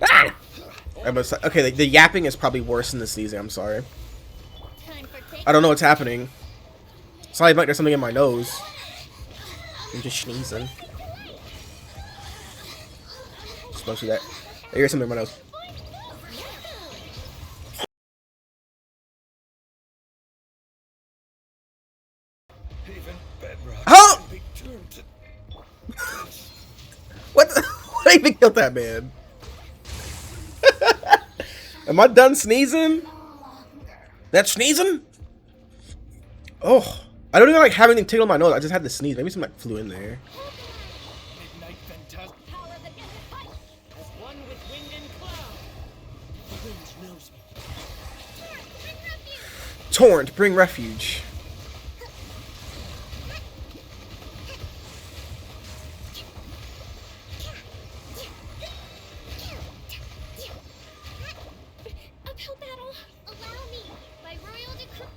Ah! Okay, the yapping is probably worse than the sneezing. I'm sorry. I don't know what's happening. It's not even like there's something in my nose. I'm just sneezing. Supposed to be that. I hear something in my nose. Even bedrock. Huh? can be turned to What? What even killed that man? Am I done sneezing? That sneezing? Oh, I don't even like having anything tickle my nose. I just had to sneeze. Maybe some like flew in there. Midnight fantastic. Power that can fight. As one with wind and cloud. The wind knows me. Torrent, bring refuge. Uphill battle. Allow me. By royal decree.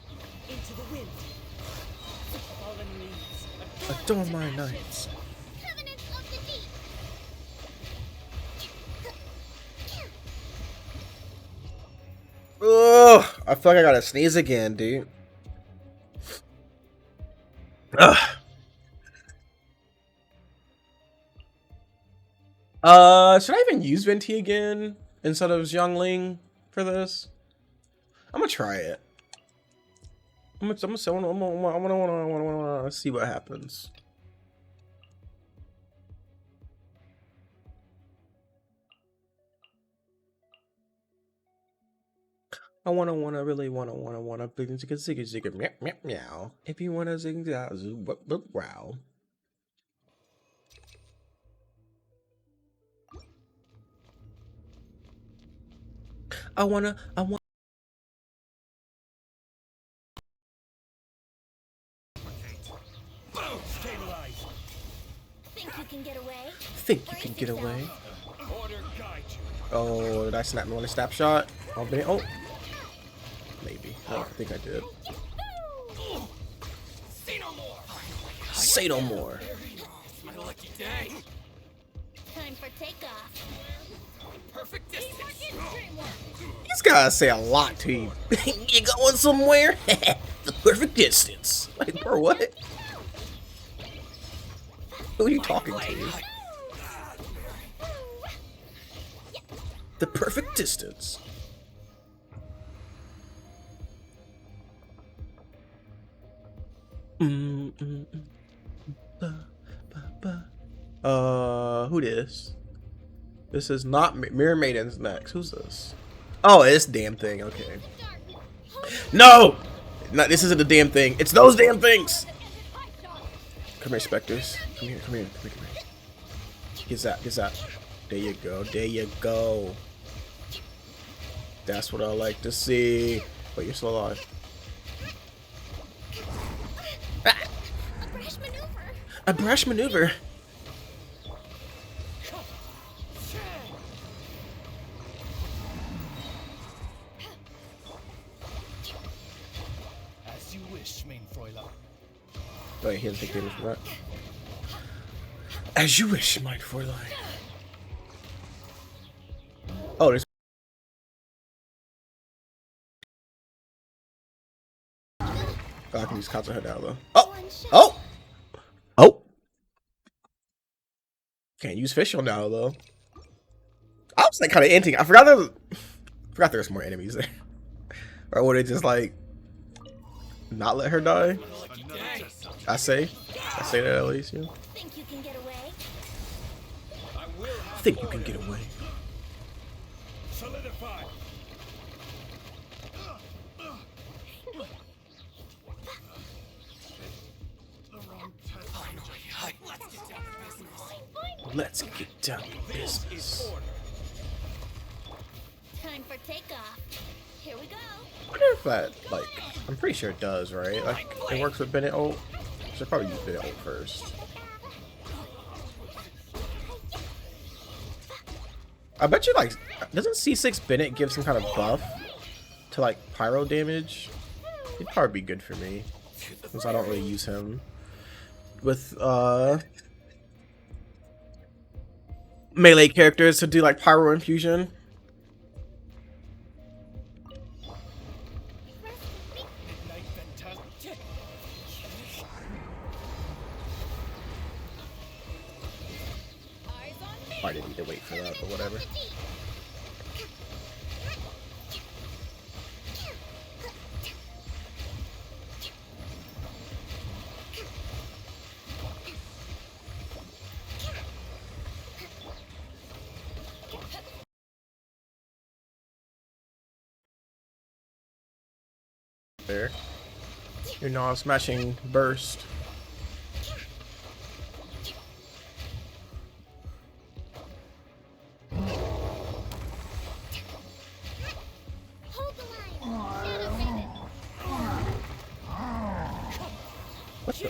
Into the wind. Fallen leaves. Adorn my nights. Covenant of the deep. Ugh, I feel like I gotta sneeze again, dude. Ugh. Should I even use Venti again instead of Xiangling for this? I'm gonna try it. I'm gonna see what happens. I really wanna big zigga meow meow meow. If you wanna zig wow. I want Boom! Stabilize. Think you can get away? think you can get away. Order guide you. Oh, did I snap me on a snapshot? Oh, maybe. I think I did. See no more. Say no more. My lucky day. Time for takeoff. Perfect distance. These guys say a lot to you. You going somewhere? The perfect distance. Like, bro, what? Who are you talking to? The perfect distance. Who this? This is not Mirror Maiden's next. Who's this? Oh, it's damn thing. Okay. No! No, this isn't the damn thing. It's those damn things! Come here, Spectres. Come here, come here, come here, come here. Get that, get that. There you go, there you go. That's what I like to see. But you're still alive. Ah! A brash maneuver. A brash maneuver. As you wish, main Fräulein. Wait, he doesn't take damage from that. As you wish, my Fräulein. Oh, there's. Oh, I can use console head now though. Oh! Oh! Oh! Can't use Fischl now though. I was like kind of inting. I forgot there was more enemies there. Or would it just like not let her die? I say that at least, yeah. Think you can get away? I will have Think you can get away. solidify. Let's get down to This business. is order. Time for takeoff. Here we go. I wonder if that, like, I'm pretty sure it does, right? Like, it works with Bennett ult. Should probably use Bennett ult first. I bet you, like, doesn't C6 Bennett give some kind of buff to, like, pyro damage? He'd probably be good for me, since I don't really use him with, melee characters to do, like, pyro infusion. Midnight fantastic. Eyes on me. I didn't need to wait for that, but whatever. There. Your non smashing burst. Hold the line. Shadow Raven. What the?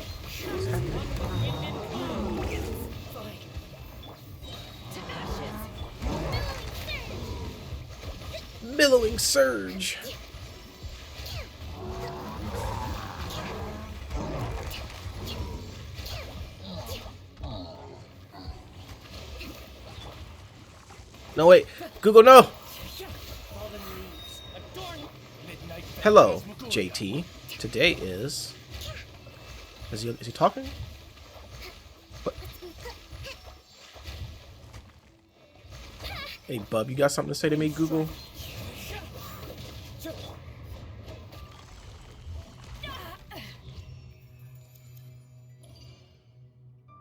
To ashes. Billowing surge. No, wait. Google, no. Hello, JT. Today is... Is he talking? What? Hey, bub, you got something to say to me, Google?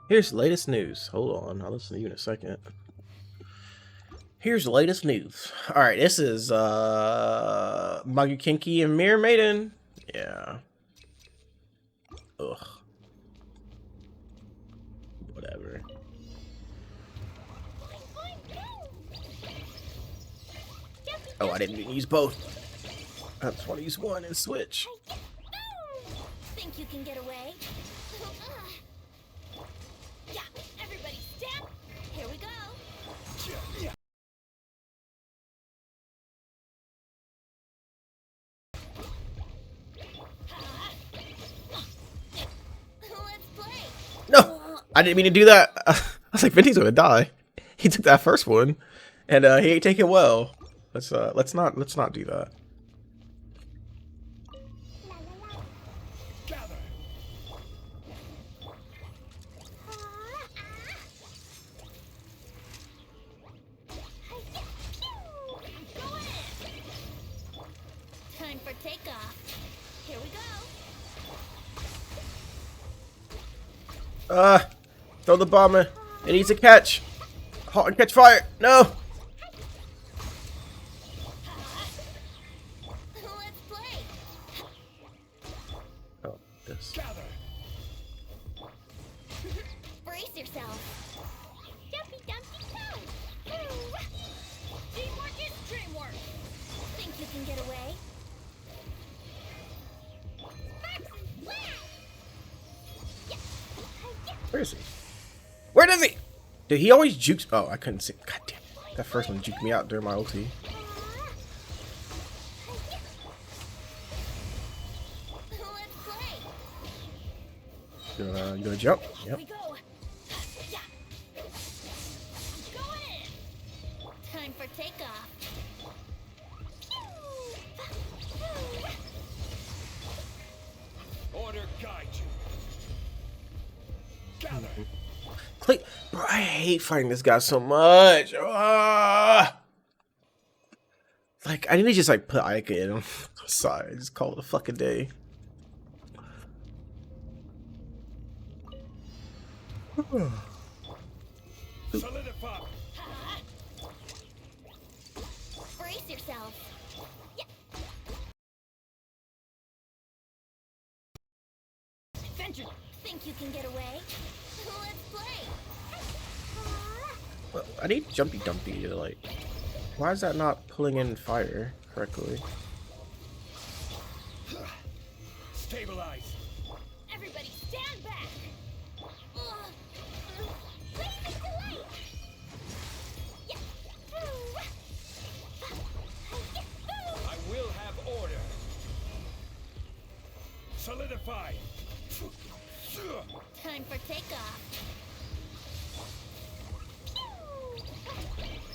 Here's the latest news. Hold on, I'll listen to you in a second. Here's the latest news. Alright, this is Magu Kinky and Mirror Maiden. Yeah. Ugh. Whatever. Oh, I didn't use both. I just want to use one and switch. Think you can get away? Yeah, everybody stand. Here we go. Let's play. No, I didn't mean to do that. I was like, Vinny's gonna die. He took that first one, and he ain't taking well. Let's not do that. Gather. Time for takeoff. Here we go. Throw the bomber. It needs a catch. Halt and catch fire. No. Let's play. Oh, this. Gather. Brace yourself. Dumpy dumpy toe. Teamwork is dreamwork. Think you can get away? Where is he? Where is he? Dude, he always jukes. Oh, I couldn't see. God damn it. That first one juked me out during my ulti. Let's play. You gonna jump? Here Yep. we go. Yeah. Going in. Time for takeoff. Order guide you. Gather. Click. Bro, I hate fighting this guy so much. Like, I need to just like put Ika in on the side. Just call it a fucking day. Solidify. Brace yourself. Yeah. Adventure. Think you can get away? Let's play. Well, I need Jumpy Dumpy to like. Why is that not pulling in fire correctly? Stabilize. Everybody stand back. Blazing delight. Yeah. I will have order. Solidify. Time for takeoff.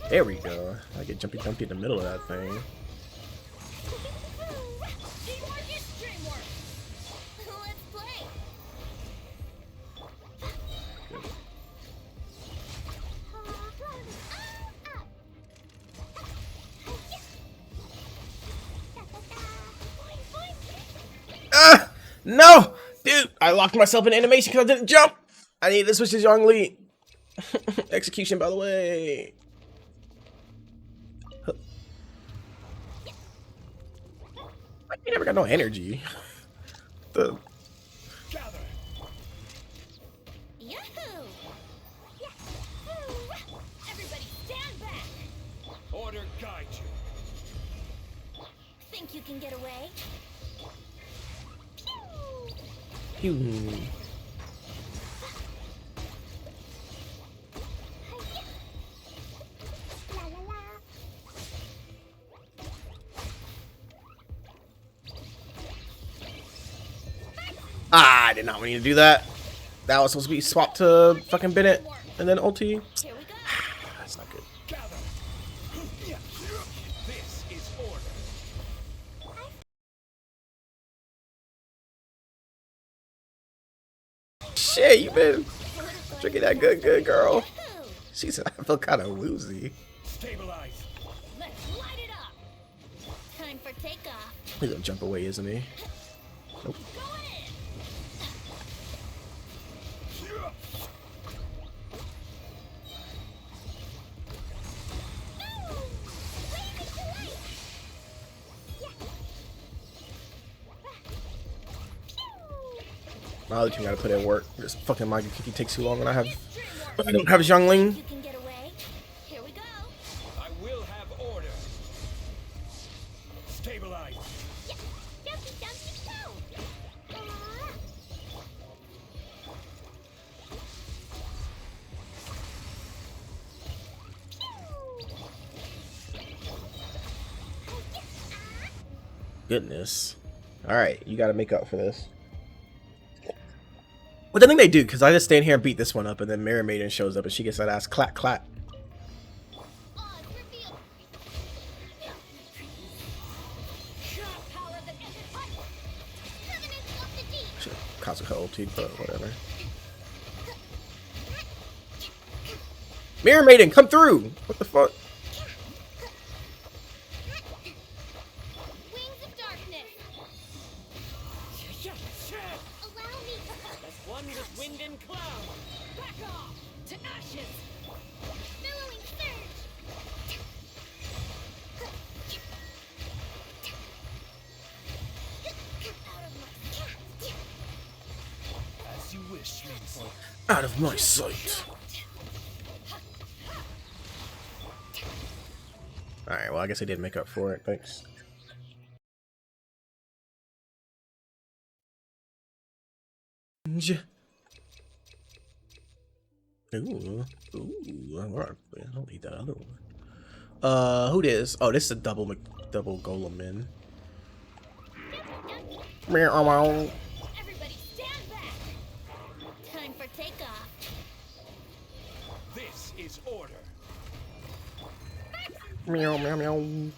There we go. I get Jumpy Dumpy in the middle of that thing. Teamwork is dreamwork. Let's play. Ah! No! Dude, I locked myself in animation because I didn't jump! I need to switch to Zhongli. Execution, by the way. I never got no energy. the? Gather. Yahoo! Yahoo! Everybody stand back! Order guide you. Think you can get away? Pew! Pew. La la la. Ah, I did not want you to do that. That was supposed to be swapped to fucking Bennett and then ulti. Here we go. That's not good. Gather. This is order. Shit, you been drinking that good girl. Yahoo! She said I feel kind of woozy. Stabilize. Let's light it up! Time for takeoff. He's gonna jump away, isn't he? Nope. Going in! Ooh! Blazing delight! Yeah. Pew! My other team gotta put in work. This fucking Mega Kiki takes too long, and I don't have You Xiangling. can get away. Here we go. I will have order. Stabilize. Yeah. Dumpy dumpy go. Goodness. All right, you gotta make up for this. But I think they do, because I just stand here and beat this one up, and then Mirror Maiden shows up, and she gets that ass clap clap. Oz reveal. Sharp power that isn't hot. Permanence of the deep. Shit, Kazuha ulti, but whatever. Mirror Maiden, come through! What the fuck? Wings of darkness. Allow me. As one with wind and cloud. Back off. To ashes. Billowing surge. Out of my As you wish, Moonfall. Out of my sight. Alright, well, I guess I did make up for it. Thanks. Ooh. I don't need that other one. Who this? Oh, this is a double golem in. Meow. Everybody stand back. Time for takeoff. This is order. Meow meow meow.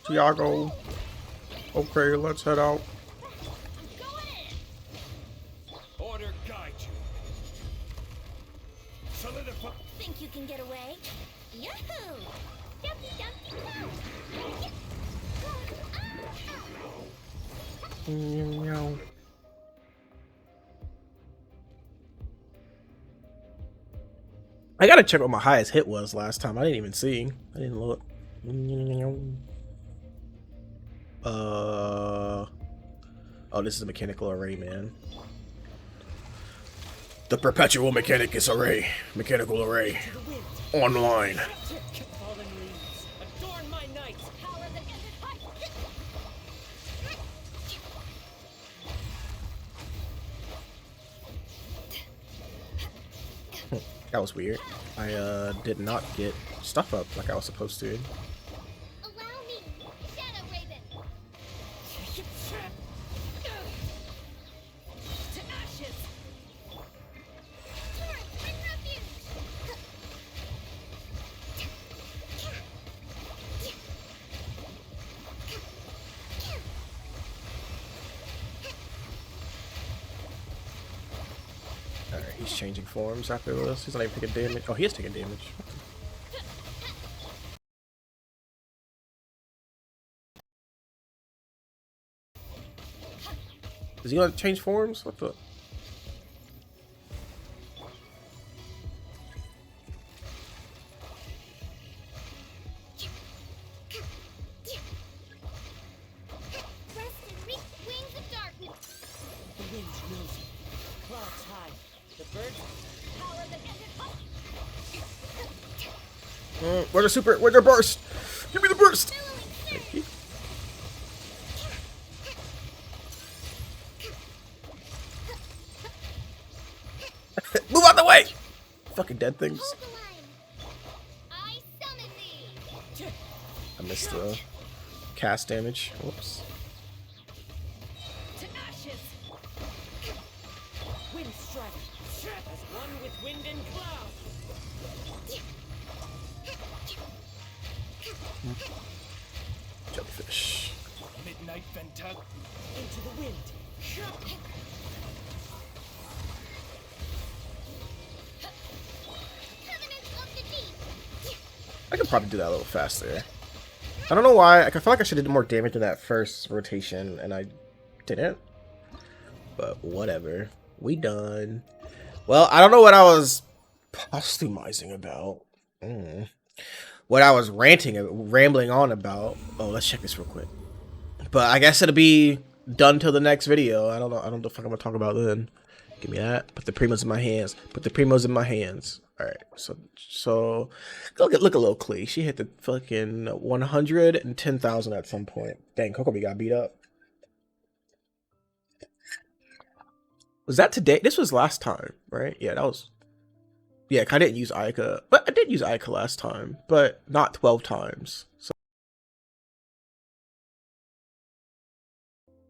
Tiago. Okay, let's head out. I'm going in. Order guide you. Solidify. Think you can get away? Yahoo! Dumpy dumpy go. Meow. I gotta check what my highest hit was last time. I didn't even see. I didn't look. Oh, this is a mechanical array, man. The perpetual mechanicus array. Mechanical array. Online. Fallen leaves. Adorn my night. Power that isn't hot. That was weird. I did not get stuff up like I was supposed to. Allow me. Shadow Raven. To ashes. Torrent and refuge. Alright, he's changing forms after this. He's not even taking damage. Oh, he is taking damage. Is he gonna change forms? What the? Clouds high. The birds. Power the ended up. Where's the super? Where's the burst? Give me the burst. Thank you. Move out the way! Fucking dead things. Hold the line. I summon thee. I missed the cast damage. Whoops. To ashes. Wind strider. As one with wind and cloud. Jellyfish. Midnight Venta. Into the wind. Covenant of the deep. I could probably do that a little faster. I don't know why. I feel like I should have did more damage in that first rotation, and I didn't. But whatever. We done. Well, I don't know what I was posthumizing about. What I was rambling on about. Oh, let's check this real quick. But I guess it'll be done till the next video. I don't know. I don't know what the fuck I'm gonna talk about then. Give me that. Put the primos in my hands. Put the primos in my hands. All right. So look at Lil Klee. She hit the fucking 110,000 at some point. Dang, Kokomi got beat up. Was that today? This was last time, right? Yeah, that was. Yeah, I didn't use Ica, but I did use Ica last time, but not 12 times. So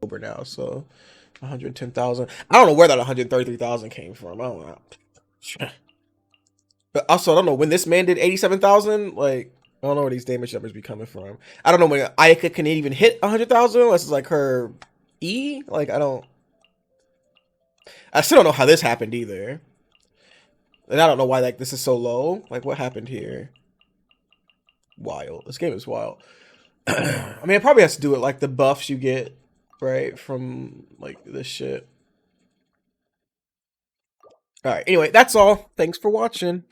over now, so 110,000. I don't know where that 133,000 came from. I don't know. But also, I don't know when this man did 87,000. Like, I don't know where these damage numbers be coming from. I don't know when Ica can even hit 100,000 unless it's like her E. Like, I still don't know how this happened either. And I don't know why like this is so low. Like, what happened here? Wild. This game is wild. I mean, it probably has to do with like the buffs you get, right, from like this shit. All right. Anyway, that's all. Thanks for watching.